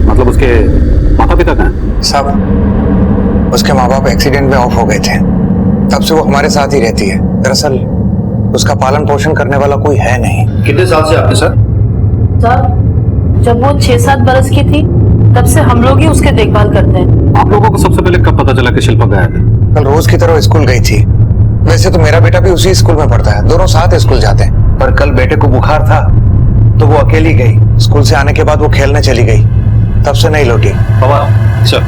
मतलब उसके माता पिता कहाँ हैं? साहब, उसके माँ बाप एक्सीडेंट में ऑफ हो गए थे, तब से वो हमारे साथ ही रहती है। दरअसल उसका पालन पोषण करने वाला कोई है नहीं। कितने साल से आपके साथ? साहब, जब वो 6-7 बरस की थी तब से हम लोग ही उसके देखभाल करते हैं। आप लोगों को सबसे पहले कब पता चला कि शिल्पा गायब है? कल रोज की तरह स्कूल गई थी। वैसे तो मेरा बेटा भी उसी स्कूल में पढ़ता है, दोनों साथ स्कूल जाते हैं। पर कल बेटे को बुखार था तो वो अकेली गई। स्कूल से आने के बाद वो खेलने चली गई, तब से नहीं लौटी। सर,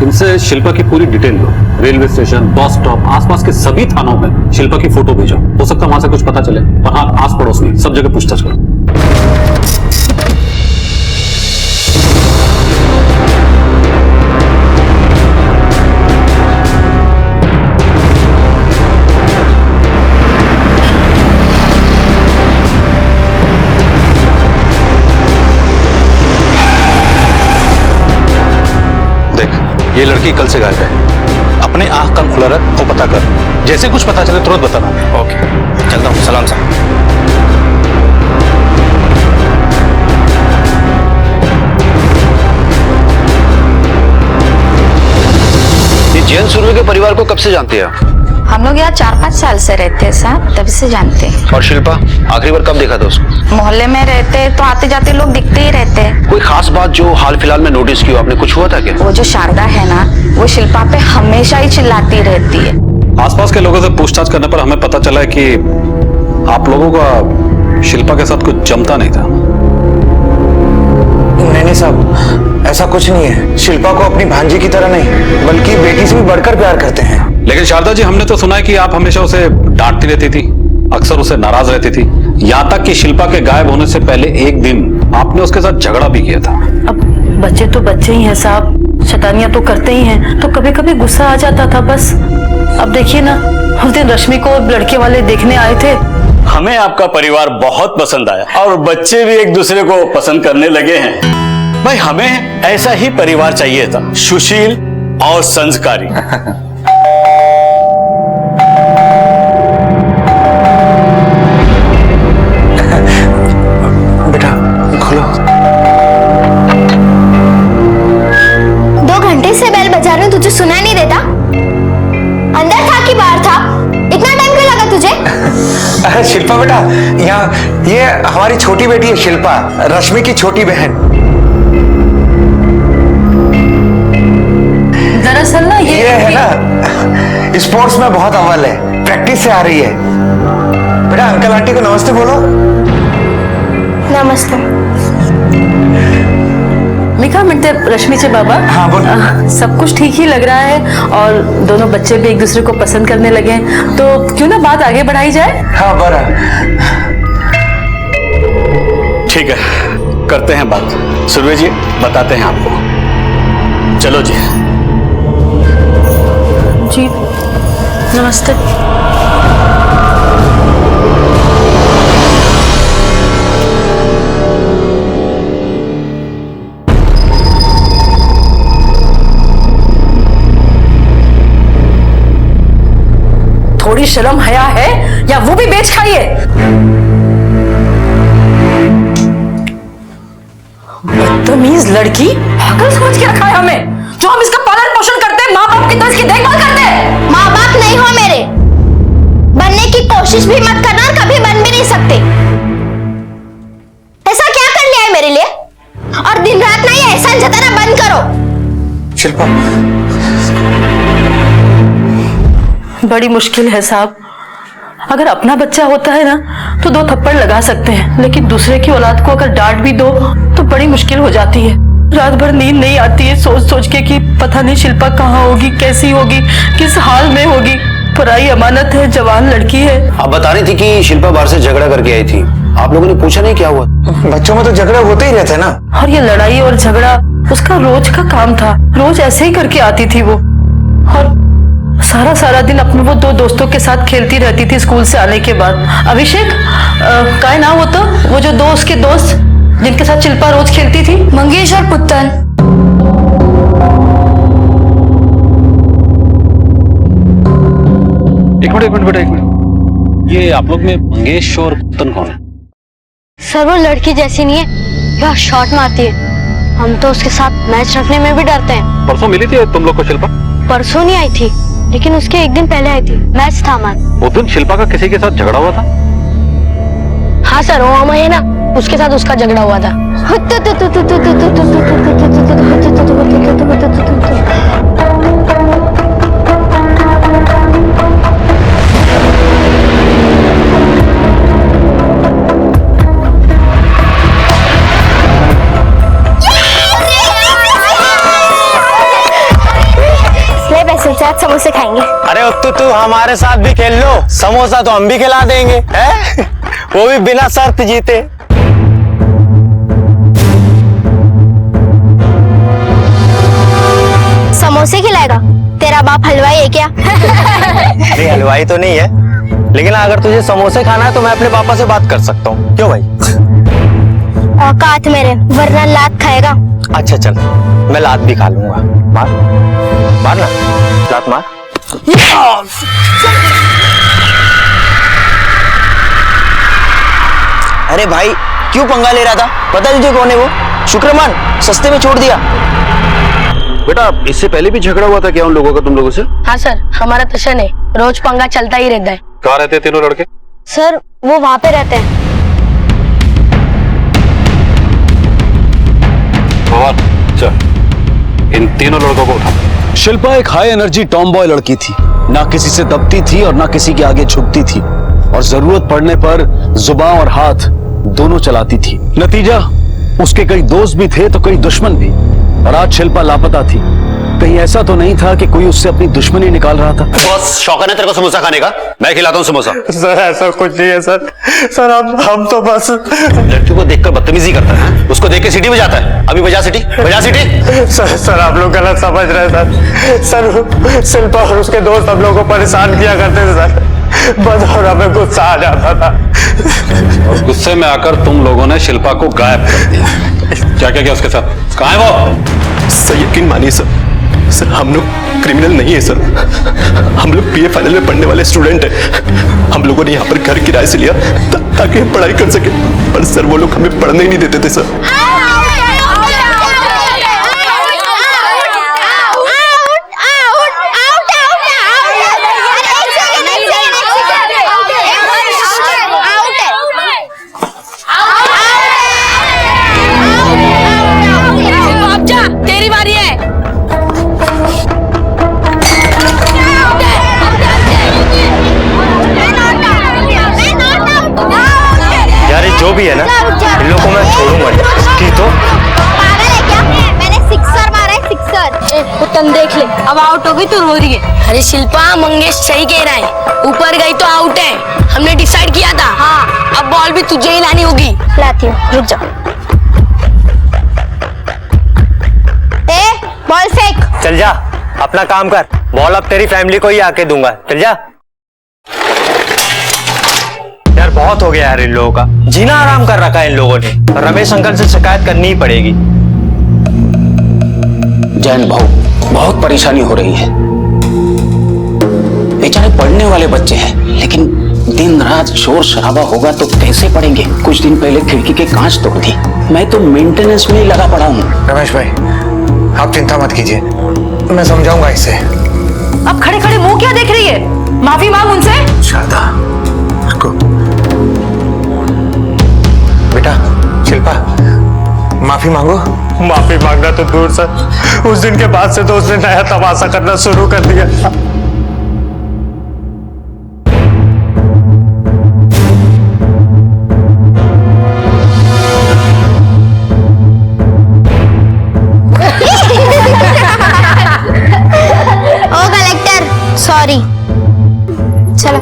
इनसे शिल्पा की पूरी डिटेल लो। रेलवे स्टेशन, बस स्टॉप, आसपास के सभी थानों में शिल्पा की फोटो भेजो। हो सकता है वहां से कुछ पता चले। और हाँ, आस पड़ोस में सब जगह पूछताछ करो। ये लड़की कल से गायब है। अपने आंख कान खुला रख और पता कर। जैसे कुछ पता चले तुरंत बताना। ओके, चलता हूँ। सलाम साहब। ये जैन सुरवे के परिवार को कब से जानते हैं? हम लोग यहाँ 4-5 साल से रहते हैं साहब, तभी से जानते हैं। और शिल्पा, आखिरी बार कब देखा था उसको? मोहल्ले में रहते तो आते जाते लोग दिखते ही रहते हैं। कोई खास बात जो हाल फिलहाल में नोटिस की हो आपने? कुछ हुआ था क्या? वो जो शारदा है ना, वो शिल्पा पे हमेशा ही चिल्लाती रहती है। आसपास के लोगों से पूछताछ करने पर हमें पता चला है कि आप लोगों का शिल्पा के साथ कुछ जमता नहीं था। नहीं साहब, ऐसा कुछ नहीं है। शिल्पा को अपनी भांजी की तरह नहीं, बल्कि बेटी से भी बढ़कर प्यार करते हैं। लेकिन शारदा जी, हमने तो सुना है कि आप हमेशा उसे डांटती रहती थी, अक्सर उसे नाराज रहती थी, यहाँ तक कि शिल्पा के गायब होने से पहले एक दिन आपने उसके साथ झगड़ा भी किया था। अब बच्चे तो बच्चे ही हैं साहब, शैतानियां तो करते ही हैं, तो कभी कभी गुस्सा आ जाता था बस। अब देखिए ना, उस दिन रश्मि को लड़के वाले देखने आए थे। हमें आपका परिवार बहुत पसंद आया और बच्चे भी एक दूसरे को पसंद करने लगे हैं। भाई, हमें ऐसा ही परिवार चाहिए था, सुशील और संस्कारी। बेटा खोलो। 2 घंटे से बेल बजा रही हूँ, तुझे सुनाई नहीं देता? अंदर था कि बाहर था? इतना टाइम क्यों लगा तुझे? शिल्पा बेटा, यहाँ ये हमारी छोटी बेटी है शिल्पा, रश्मि की छोटी बहन। दरअसल ना ये है ना, स्पोर्ट्स में बहुत अव्वल है, प्रैक्टिस से आ रही है। बेटा, अंकल आंटी को नमस्ते बोलो। नमस्ते। मिका मिलते रश्मि से बाबा। हाँ बोल। सब कुछ ठीक ही लग रहा है और दोनों बच्चे भी एक दूसरे को पसंद करने लगे हैं, तो क्यों ना बात आगे बढ़ाई जाए? हाँ बरा। ठीक है, करते हैं बात। सुरवे जी, बताते हैं आपको। चलो जी। जी नमस्ते। थोड़ी शर्म हया है या वो भी बेच खाई है? बदतमीज लड़की, पागल समझ के रखा है हमें। जो हम इसका पालन पोषण करते हैं, माँ बाप की तरह इसकी देखभाल करते हैं। माँ बाप नहीं हो मेरे, बनने की कोशिश भी मत करना और कभी बन भी नहीं सकते। ऐसा क्या कर लिया है मेरे लिए? और दिन रात ना ये एहसान जताना बंद करो। शिल्पा, बड़ी मुश्किल है साहब। अगर अपना बच्चा होता है ना तो 2 थप्पड़ लगा सकते हैं, लेकिन दूसरे की औलाद को अगर डांट भी दो तो बड़ी मुश्किल हो जाती है। रात भर नींद नहीं आती है सोच सोच के कि पता नहीं शिल्पा कहाँ होगी, कैसी होगी, किस हाल में होगी। पराई अमानत है, जवान लड़की है। आप बता रही थी कि शिल्पा बाहर से झगड़ा करके आई थी, आप लोगों ने पूछा नहीं क्या हुआ? बच्चों में तो झगड़े होते ही रहते हैं ना। और ये लड़ाई और झगड़ा उसका रोज का काम था, रोज ऐसे ही करके आती थी वो। और सारा दिन अपने वो 2 दोस्तों के साथ खेलती रहती थी स्कूल से आने के बाद। अभिषेक का नाम होता, वो जो उसके दोस्त जिनके साथ शिल्पा रोज खेलती थी, मंगेश और पुत्तन। एक मिनट बेटा, एक मिनट। ये आप लोग में मंगेश और पुत्तन कौन है? सर वो लड़की जैसी नहीं है, वह शॉट मारती है। हम तो उसके साथ मैच रखने में भी डरते हैं। परसों मिली थी तुम लोग को शिल्पा? परसों नहीं आई थी, लेकिन उसके एक दिन पहले आई थी, मैच था हमारा। वो दिन शिल्पा का किसी के साथ झगड़ा हुआ था? हाँ सर, वो अमय है ना, उसके साथ उसका झगड़ा हुआ था। समोसे खाएंगे। अरे तू हमारे साथ भी खेल लो, समोसा तो हम भी खिला देंगे, हैं? वो भी बिना शर्त जीते। समोसे खिलाएगा? तेरा बाप हलवाई है क्या? नहीं, हलवाई तो नहीं है, लेकिन अगर तुझे समोसे खाना है तो मैं अपने पापा से बात कर सकता हूँ। क्यों भाई? औकात मेरे, वरना लात खाएगा। अच्छा चल, मैं लात भी खा लूंगा। मार ना, लात मार। अरे भाई, क्यों पंगा ले रहा था? पता तुझे कौन है वो? शुक्रमान, सस्ते में छोड़ दिया। बेटा, इससे पहले भी झगड़ा हुआ था क्या उन लोगों का तुम लोगों से? हाँ सर, हमारा टशन है, रोज पंगा चलता ही रहता है। कहाँ रहते हैं तीनों लड़के? सर वो वहाँ पे रहते हैं। चल, इन तीनों लड़कों को उठा। शिल्पा एक हाई एनर्जी टॉम बॉय लड़की थी, ना किसी से दबती थी और ना किसी के आगे झुकती थी, और जरूरत पड़ने पर जुबान और हाथ दोनों चलाती थी। नतीजा, उसके कई दोस्त भी थे तो कई दुश्मन भी, और आज शिल्पा लापता थी। कहीं ऐसा तो नहीं था कि कोई उससे अपनी दुश्मनी निकाल रहा था? बस शौक है तेरे को समोसा खाने का? मैं खिलाता हूँ समोसा। सर ऐसा कुछ नहीं है सर। सर हम तो बस लड़की को देखकर बदतमीजी करता है, उसको देख के सीटी बजाता है। अभी बजा सीटी, बजा सीटी। सर आप लोग गलत समझ रहे हैं सर। शिल्पा और उसके दोस्त हम लोग को परेशान किया करते थे सर, बस और हमें गुस्सा आ जाता था, और गुस्से में आकर तुम लोगों ने शिल्पा को गायब कर दिया। क्या क्या उसके साथ? कहाँ है वो? सर यकीन मानिए सर, हम लोग क्रिमिनल नहीं है सर। हम लोग बीए फाइनल में पढ़ने वाले स्टूडेंट हैं। हम लोगों ने यहाँ पर घर किराए से लिया ताकि हम पढ़ाई कर सके, पर सर वो लोग हमें पढ़ने ही नहीं देते थे सर। तेरी बारी है। यार ये जो भी है ना, इन लोगों को मैं छोड़ूंगा नहीं। तो पागल है क्या? मैंने सिक्सर मारा है, सिक्सर। पुतन देख ले, अब आउट हो गई तो रो रही है। अरे शिल्पा, मंगेश सही कह रहा है, ऊपर गई तो आउट है। हमने डिसाइड किया था। हाँ, अब बॉल भी तुझे ही लानी होगी। लाती हूँ, रुक जाओ। बॉल फेंक। चल जा, अपना काम कर। बॉल अब तेरी फैमिली को ही आके दूंगा। चल जा। यार बहुत हो गया यार इन लोगों का, जीना आराम कर रखा है इन लोगों ने। रमेश अंकल से शिकायत करनी ही पड़ेगी। जैन भाऊ, बहुत परेशानी हो रही है। बेचारे पढ़ने वाले बच्चे हैं, लेकिन दिन रात शोर शराबा होगा तो कैसे पढ़ेंगे। कुछ दिन पहले खिड़की के कांच तोड़ दी। मैं तो मेंटेनेंस में ही लगा पड़ा हूँ। रमेश भाई, आप चिंता मत कीजिए, मैं समझाऊंगा इसे। अब खड़े खड़े मुंह क्या देख रही है? माफी मांग उनसे। शारदा, रुको। बेटा शिल्पा, माफी मांगो। माफी मांगना तो दूर सर, उस दिन के बाद से तो उसने नया तमाशा करना शुरू कर दिया। ओ कलेक्टर, सॉरी। चलो।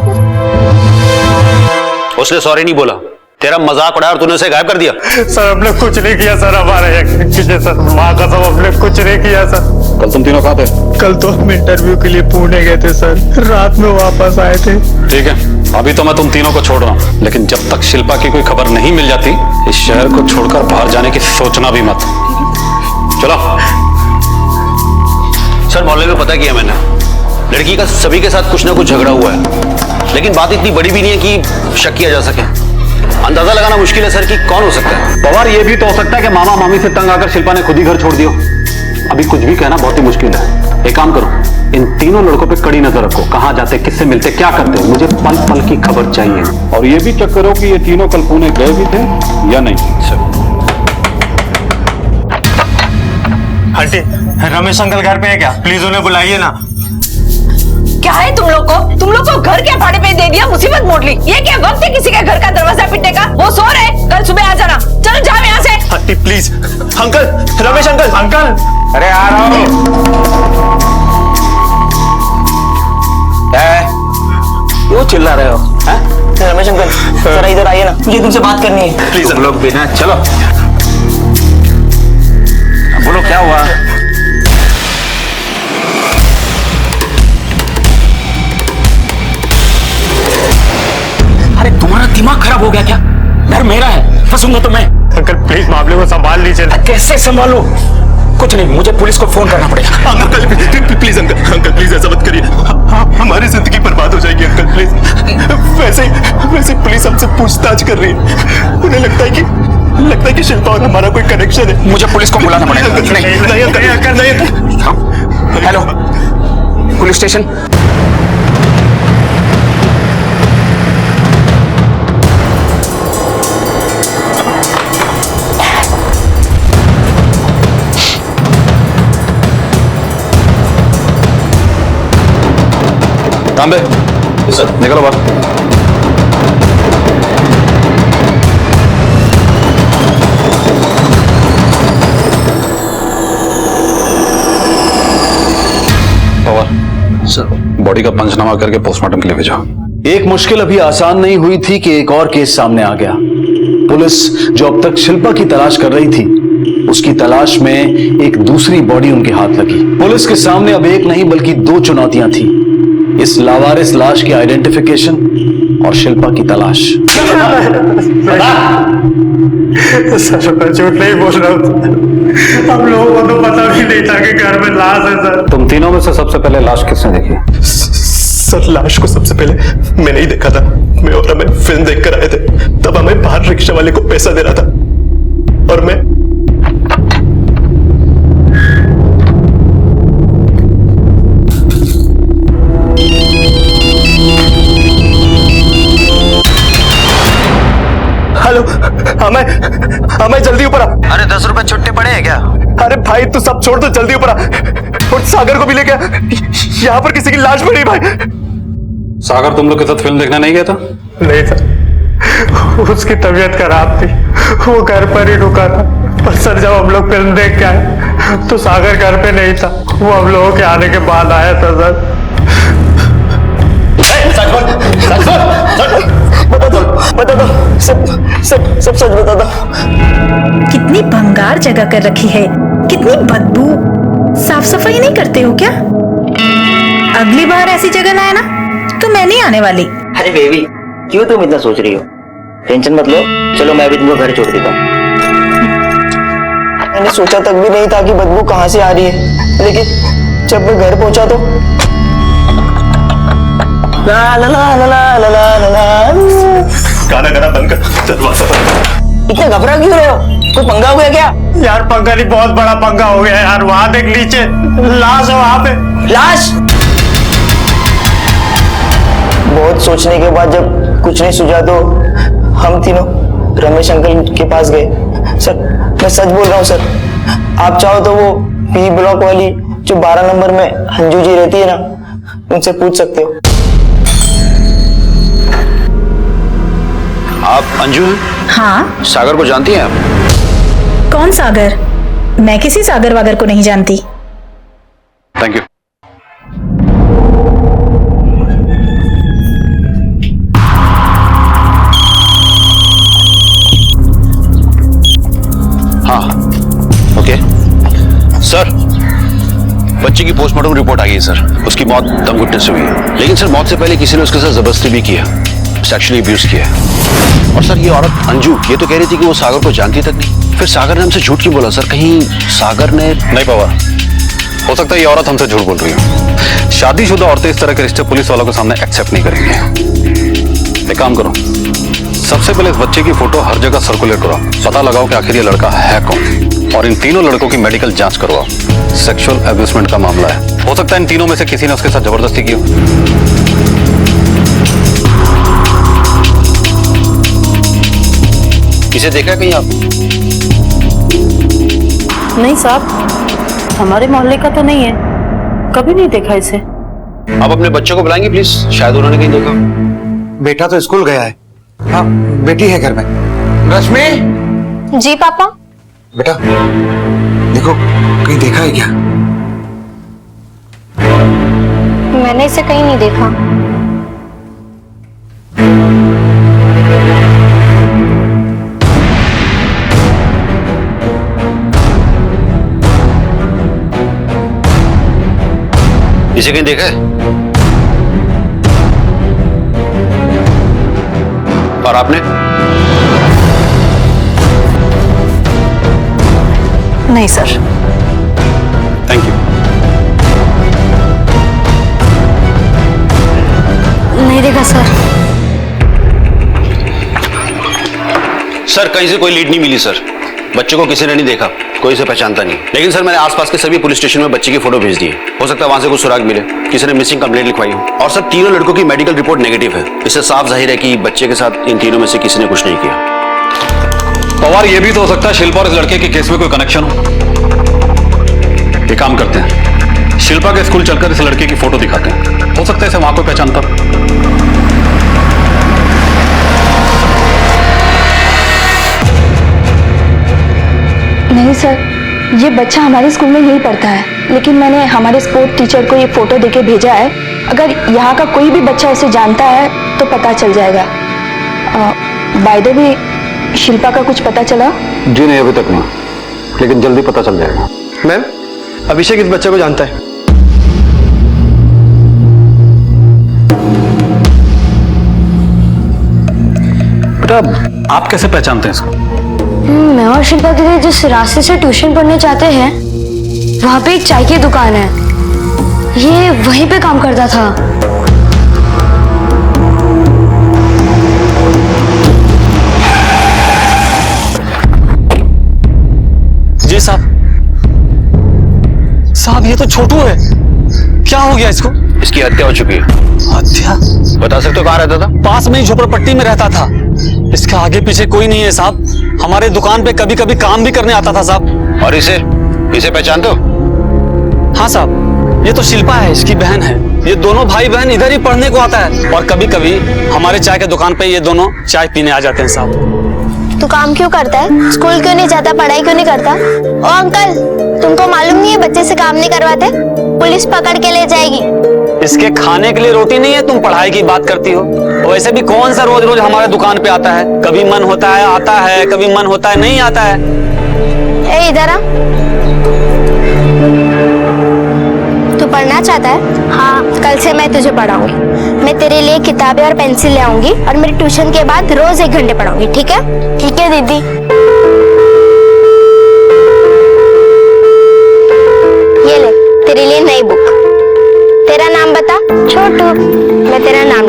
उसने सॉरी नहीं बोला, तेरा मजाक उड़ाया और तूने उसे गायब कर दिया। सर हमने कुछ नहीं किया सर, हमारे यकीन कीजिए सर, माँ कसम हमने कुछ नहीं किया सर। कल तुम तीनों कहाँ थे? कल तो हम इंटरव्यू के लिए पुणे गए थे सर, रात में वापस आए थे। ठीक है, अभी तो मैं तुम तीनों को छोड़ रहा हूँ, लेकिन जब तक शिल्पा की कोई खबर नहीं मिल जाती, इस शहर को छोड़कर बाहर जाने की सोचना भी मत। चलो। सर, मोहल्ले में पता किया मैंने, लड़की का सभी के साथ कुछ ना कुछ झगड़ा हुआ है, लेकिन बात इतनी बड़ी भी नहीं है कि शक किया जा सके। अंदाजा लगाना मुश्किल है सर कि कौन हो सकता है। पवार, ये भी तो हो सकता है कि मामा मामी से तंग आकर शिल्पा ने खुद ही घर छोड़ दिया। अभी कुछ भी कहना बहुत ही मुश्किल है। एक काम करो, इन तीनों लड़कों पे कड़ी नजर रखो, कहाँ जाते, किससे मिलते, क्या करते हो, मुझे पल पल की खबर चाहिए। और ये भी चेक करो कि ये तीनों कल पुणे गए भी थे या नहीं। आंटी, रमेश अंकल घर पे है क्या? प्लीज उन्हें बुलाइए ना। क्या है तुम लोग को घर के भाड़े पे दे दिया, मुसीबत मोड़ ली। ये क्या वक्त है किसी के घर का दरवाजा पीटने का? वो सो रहे, कल सुबह आ जाना। चलो जाओ यहाँ से। Aunty please. Uncle, Ramesh uncle. Uncle, अरे आ रहा हूँ। क्यों चिल्ला रहे हो? रमेश अंकल जरा इधर आइए ना, मुझे तुमसे बात करनी है। प्लीज हम लोग भी हैं, चलो। बोलो क्या हुआ? अरे तुम्हारा दिमाग खराब हो गया क्या? घर मेरा है, फंसूंगा तो मैं। अंकल प्लीज मामले को संभाल लीजिए। कैसे संभालूं? कुछ नहीं, मुझे पुलिस को फोन करना पड़ेगा। अंकल प्लीज, अंकल प्लीज ऐसा मत करिए, हमारी जिंदगी बर्बाद हो जाएगी अंकल प्लीज। वैसे पुलिस हमसे पूछताछ कर रही है, उन्हें लगता है कि शिल्पा और हमारा कोई कनेक्शन है। मुझे पुलिस को बुलाना पड़ेगा। नहीं अंकल। Hello, police station. तांबे, सर निकलो बाहर। पवार, सर बॉडी का पंचनामा करके पोस्टमार्टम के लिए भेजो। एक मुश्किल अभी आसान नहीं हुई थी कि एक और केस सामने आ गया। पुलिस जो अब तक शिल्पा की तलाश कर रही थी, उसकी तलाश में एक दूसरी बॉडी उनके हाथ लगी। पुलिस के सामने अब एक नहीं बल्कि दो चुनौतियां थी, इस लावारिस लाश की आइडेंटिफिकेशन और शिल्पा की तलाश। सर मैं झूठ नहीं बोल रहा हूँ, हम लोगों को तो पता भी नहीं था कि घर में लाश है सर। तुम तीनों में से सबसे पहले लाश किसने देखी? सर लाश को सबसे पहले मैंने ही देखा था। मैं और हमें फिल्म देखकर आए थे, तब हमें बाहर रिक्शा वाले को पैसा दे रहा था और मैं हेलो, हमें जल्दी ऊपर आ। अरे 10 रुपए छुट्टे पड़े हैं क्या? अरे भाई तू सब छोड़ दो, जल्दी ऊपर आ। और सागर को भी लेके यहाँ पर किसी की लाश पड़ी भाई। सागर तुम लोग के साथ फिल्म देखने नहीं गया था? नहीं सर, उसकी तबीयत खराब थी, वो घर पर ही रुका था। पर सर जब हम लोग फिल्म देख के आए तो सागर घर पे नहीं था, वो हम लोगों के आने के बाद आया था सर। बता दो, सब सच बता दो। कितनी भंगार जगह कर रखी है, कितनी बदबू। साफ सफाई नहीं करते हो क्या? अगली बार ऐसी जगह लाए ना तो मैं नहीं आने वाली। अरे बेबी, क्यों तुम इतना सोच रही हो? टेंशन मत लो, चलो मैं भी तुमको घर छोड़ देता हूँ। मैंने सोचा तक भी नहीं था कि बदबू कहाँ से आ रही है, लेकिन जब मैं घर पहुंचा तो ला ला ला ला ला ला ला ला। गाना गाना बंद कर, दरवाजा बंद। इतने घबरा क्यों रहे हो? कोई पंगा हो गया क्या? यार पंगा नहीं, बहुत बड़ा पंगा हो गया यार। वहां देख नीचे लाश है, वहां पे लाश। बहुत सोचने के बाद जब कुछ नहीं सूझा तो हम तीनों रमेश अंकल के पास गए। सर मैं सच बोल रहा हूँ सर, आप चाहो तो वो पी ब्लॉक वाली जो 12 नंबर में अंजू जी रहती है ना, उनसे पूछ सकते हो। आप अंजू हैं? हाँ। सागर को जानती हैं आप? कौन सागर? मैं किसी सागर वागर को नहीं जानती। Thank you. हाँ ओके सर, बच्चे की पोस्टमार्टम रिपोर्ट आ गई है सर। उसकी मौत दम घुटने से हुई है, लेकिन सर मौत से पहले किसी ने उसके साथ जबरदस्ती भी किया, सेक्सुअली अब्यूज किया। और सर ये औरत अंजू ये तो कह रही थी कि वो सागर को जानती तक नहीं। फिर सागर ने हमसे झूठ क्यों बोला सर? कहीं सागर ने नहीं पावा, हो सकता है ये औरत हमसे झूठ बोल रही हो। शादीशुदा औरतें इस तरह के रिश्ते पुलिस वालों के सामने एक्सेप्ट नहीं करेंगे। एक काम करो, सबसे पहले इस बच्चे की फोटो हर जगह सर्कुलेट करो, पता लगाओ कि आखिर ये लड़का है कौन, और इन तीनों लड़कों की मेडिकल जांच करवाओ। सेक्सुअल अब्यूजमेंट का मामला है, हो सकता है इन तीनों में से किसी ने उसके साथ जबरदस्ती की हो। इसे देखा कहीं आप? नहीं साहब, हमारे मोहल्ले का तो नहीं है, कभी नहीं देखा इसे। आप अपने बच्चों को बुलाएंगे प्लीज, शायद उन्होंने कहीं देखा। बेटा तो स्कूल गया है। हाँ बेटी है घर में। रश्मि। जी पापा। बेटा देखो कहीं देखा है क्या? मैंने इसे कहीं नहीं देखा। इसे कहीं देखा है? और आपने? नहीं सर। Thank you. नहीं देखा सर। सर कहीं से कोई लीड नहीं मिली सर, बच्चों को किसी ने नहीं देखा, कोई इसे पहचानता नहीं। लेकिन सर मैंने आसपास के सभी पुलिस स्टेशन में बच्चे की फोटो भेज दी है, हो सकता है वहां से कुछ सुराग मिले, किसी ने मिसिंग कंप्लेंट लिखवाई हो। और सर तीनों लड़कों की मेडिकल रिपोर्ट नेगेटिव है, इससे साफ जाहिर है कि बच्चे के साथ इन तीनों में से किसी ने कुछ नहीं किया। पवार ये भी तो हो सकता है शिल्पा और इस लड़के के केस में कोई कनेक्शन हो। एक काम करते हैं, शिल्पा के स्कूल चलकर इस लड़के की फोटो दिखाते हैं, हो सकता है इसे वहां कोई पहचानता। नहीं सर, ये बच्चा हमारे स्कूल में नहीं पढ़ता है, लेकिन मैंने हमारे स्पोर्ट टीचर को ये फोटो देके भेजा है। अगर यहाँ का कोई भी बच्चा इसे जानता है तो पता चल जाएगा। बाय द वे, शिल्पा का कुछ पता चला? जी नहीं, अभी तक नहीं, लेकिन जल्दी पता चल जाएगा। मैम, अभिषेक इस बच्चे को जानता है। बेटा आप कैसे पहचानते हैं इसको? मैं और शिल्पा दीदी जिस रास्ते से ट्यूशन पढ़ने जाते हैं, वहाँ पे एक चाय की दुकान है, ये वहीं पे काम करता था। जी साहब। साहब ये तो छोटू है, क्या हो गया इसको? इसकी हत्या हो चुकी है। हत्या? बता सकते हो कहाँ रहता था? पास में ही झोपड़पट्टी में रहता था। इसका आगे पीछे कोई नहीं है साहब, हमारे दुकान पे कभी कभी काम भी करने आता था साहब। और इसे पहचानते हो? हाँ साहब, ये तो शिल्पा है, इसकी बहन है। ये दोनों भाई बहन इधर ही पढ़ने को आता है, और कभी कभी हमारे चाय के दुकान पे ये दोनों चाय पीने आ जाते हैं साहब। तू काम क्यों करता है? स्कूल क्यों नहीं जाता? पढ़ाई क्यों नहीं करता? ओ अंकल, तुमको मालूम नहीं है बच्चे से काम नहीं करवाते? पुलिस पकड़ के ले जाएगी। इसके खाने के लिए रोटी नहीं है, तुम पढ़ाई की बात करती हो। वैसे भी कौन सा रोज रोज हमारे दुकान पे आता है? कभी मन होता है आता है, कभी मन होता है नहीं आता है। ए इधर आ। तू पढ़ना चाहता है? हाँ, कल से मैं तुझे पढ़ाऊंगी। मैं तेरे लिए किताबें और पेंसिल ले आऊंगी, और मेरे ट्यूशन के बाद रोज 1 घंटे पढ़ाऊंगी, ठीक है? ठीक है दीदी। ये ले तेरे लिए नई बुक। तेरा नाम बता। छोटू। मैं तेरा नाम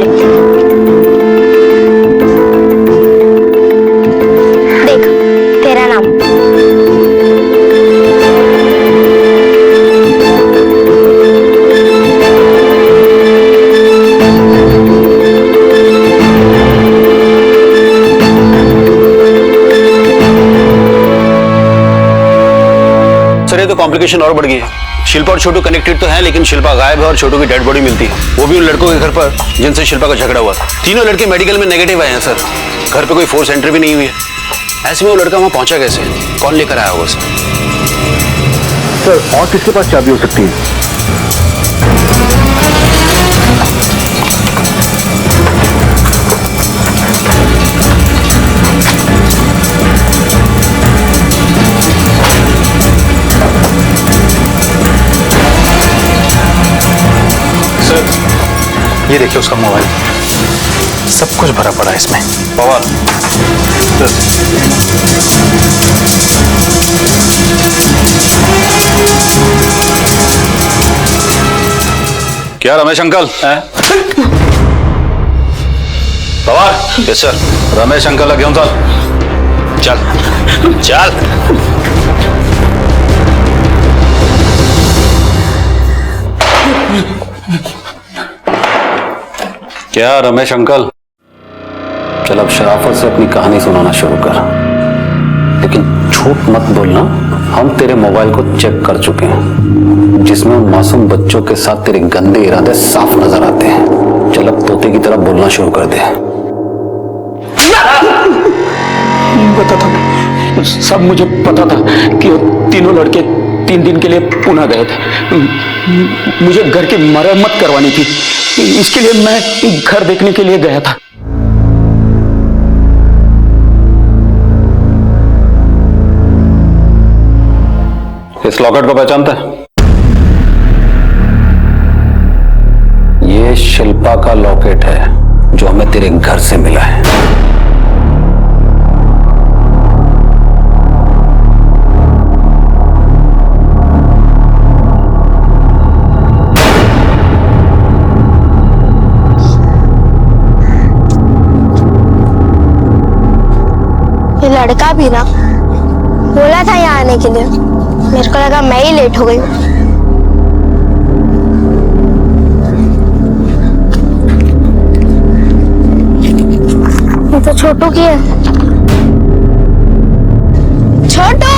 सर ये तो कॉम्प्लिकेशन और बढ़ गई है। शिल्पा और छोटू कनेक्टेड तो हैं, लेकिन शिल्पा गायब है और छोटू की डेड बॉडी मिलती है, वो भी उन लड़कों के घर पर जिनसे शिल्पा का झगड़ा हुआ था। तीनों लड़के मेडिकल में नेगेटिव आए हैं सर। घर पे कोई फोर्स एंट्री भी नहीं हुई है। ऐसे में वो लड़का वहां पहुंचा कैसे? कौन लेकर आया होगा सर? और किसके पास चाबी हो सकती है? ये देखिए उसका मोबाइल, सब कुछ भरा पड़ा है इसमें। पवार क्या रमेश अंकल हैं? Pawar yes sir. Ramesh uncle घेऊन चल चल चल। क्या रमेश अंकल? चल अब शराफत से अपनी कहानी सुनाना शुरू कर, लेकिन झूठ मत बोलना। हम तेरे मोबाइल को चेक कर चुके हैं, जिसमें उन मासूम बच्चों के साथ तेरे गंदे इरादे साफ नजर आते हैं। चल अब तोते की तरह बोलना शुरू कर दे। पता था, सब मुझे पता था कि तीनों लड़के 3 दिन के लिए पुणे गए थे। मुझे घर की मरम्मत करवानी थी, इसके लिए मैं घर देखने के लिए गया था। इस लॉकेट को पहचानता है? ये शिल्पा का लॉकेट है जो हमें तेरे घर से मिला है। ये लड़का भी ना बोला था यहाँ आने के लिए, मेरे को लगा मैं ही लेट हो गई। ये तो छोटू की है। छोटू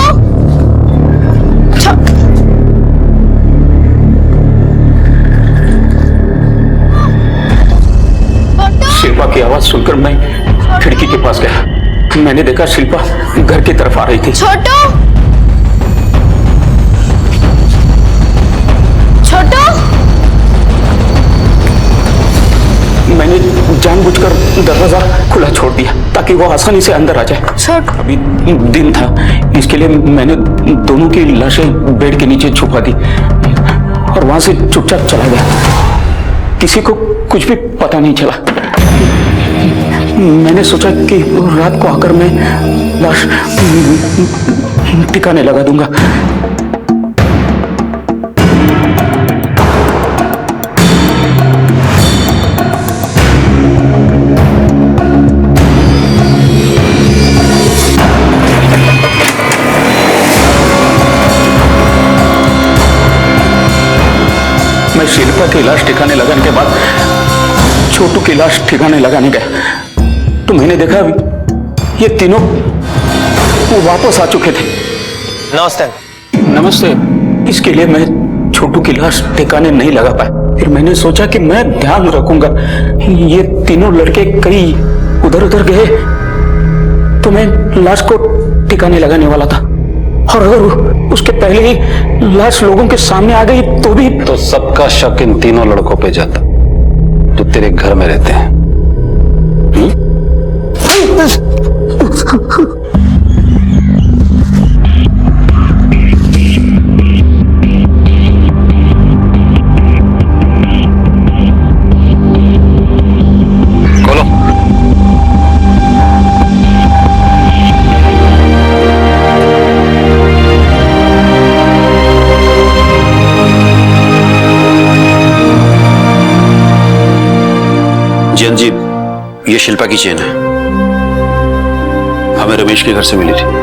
शिल्पा की आवाज सुनकर मैं खिड़की के पास गया। मैंने देखा शिल्पा घर की तरफ आ रही थी। छोटू छोटू मैंने जानबूझकर दरवाजा खुला छोड़ दिया ताकि वो आसानी से अंदर आ जाए। अभी दिन था, इसके लिए मैंने दोनों की लाशें बेड के नीचे छुपा दी और वहां से चुपचाप चला गया। किसी को कुछ भी पता नहीं चला। मैंने सोचा कि रात को आकर मैं लाश ठिकाने लगा दूंगा। मैं शिल्पा की लाश ठिकाने लगाने के बाद छोटू की लाश ठिकाने लगाने गया तो मैंने देखा ये तीनों वो वापस आ चुके थे। नमस्ते। नमस्ते। इसके लिए मैं छोटू की लाश ठिकाने नहीं लगा पाया। फिर मैंने सोचा कि मैं ध्यान रखूंगा, ये तीनों लड़के कहीं उधर उधर गए तो मैं लाश को ठिकाने लगाने वाला था, और अगर उसके पहले ही लाश लोगों के सामने आ गई तो भी तो सबका शक इन तीनों लड़कों पे जाता जो तेरे घर में रहते हैं। खोलो। जैन जी, ये शिल्पा की चेन है, हमें रमेश के घर से मिली थी।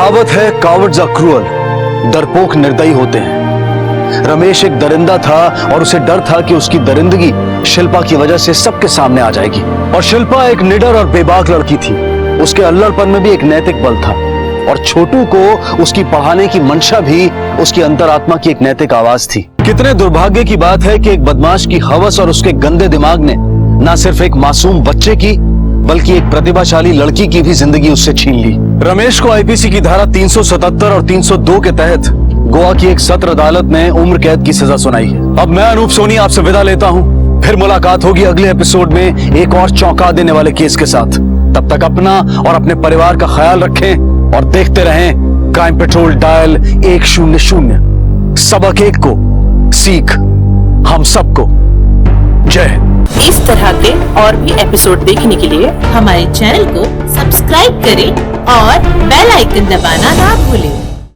कहावत है कावर्ड्स आर क्रूअल, डरपोक निर्दयी होते हैं। रमेश एक दरिंदा था और उसे डर था कि उसकी दरिंदगी शिल्पा की वजह से सबके सामने आ जाएगी। और शिल्पा एक निडर और बेबाक लड़की थी, उसके अल्लड़पन में भी एक नैतिक बल था और छोटू को उसकी पढ़ाने की मंशा भी उसकी अंतरात्मा की एक नैतिक आवाज थी। कितने दुर्भाग्य की बात है कि एक बदमाश की हवस और उसके गंदे दिमाग ने न सिर्फ एक मासूम बच्चे की बल्कि एक प्रतिभाशाली लड़की की भी जिंदगी उससे छीन ली। रमेश को आईपीसी की धारा 377 और 302 के तहत गोवा की एक सत्र अदालत ने उम्र कैद की सजा सुनाई है। अब मैं अनूप सोनी आपसे विदा लेता हूँ, फिर मुलाकात होगी अगले एपिसोड में एक और चौंका देने वाले केस के साथ। तब तक अपना और अपने परिवार का ख्याल रखें और देखते रहें क्राइम पेट्रोल डायल 100। सबक एक को सीख हम सबको। जय हिंद। इस तरह के और भी एपिसोड देखने के लिए हमारे चैनल को सब्सक्राइब करें और बेल आइकन दबाना ना भूलें।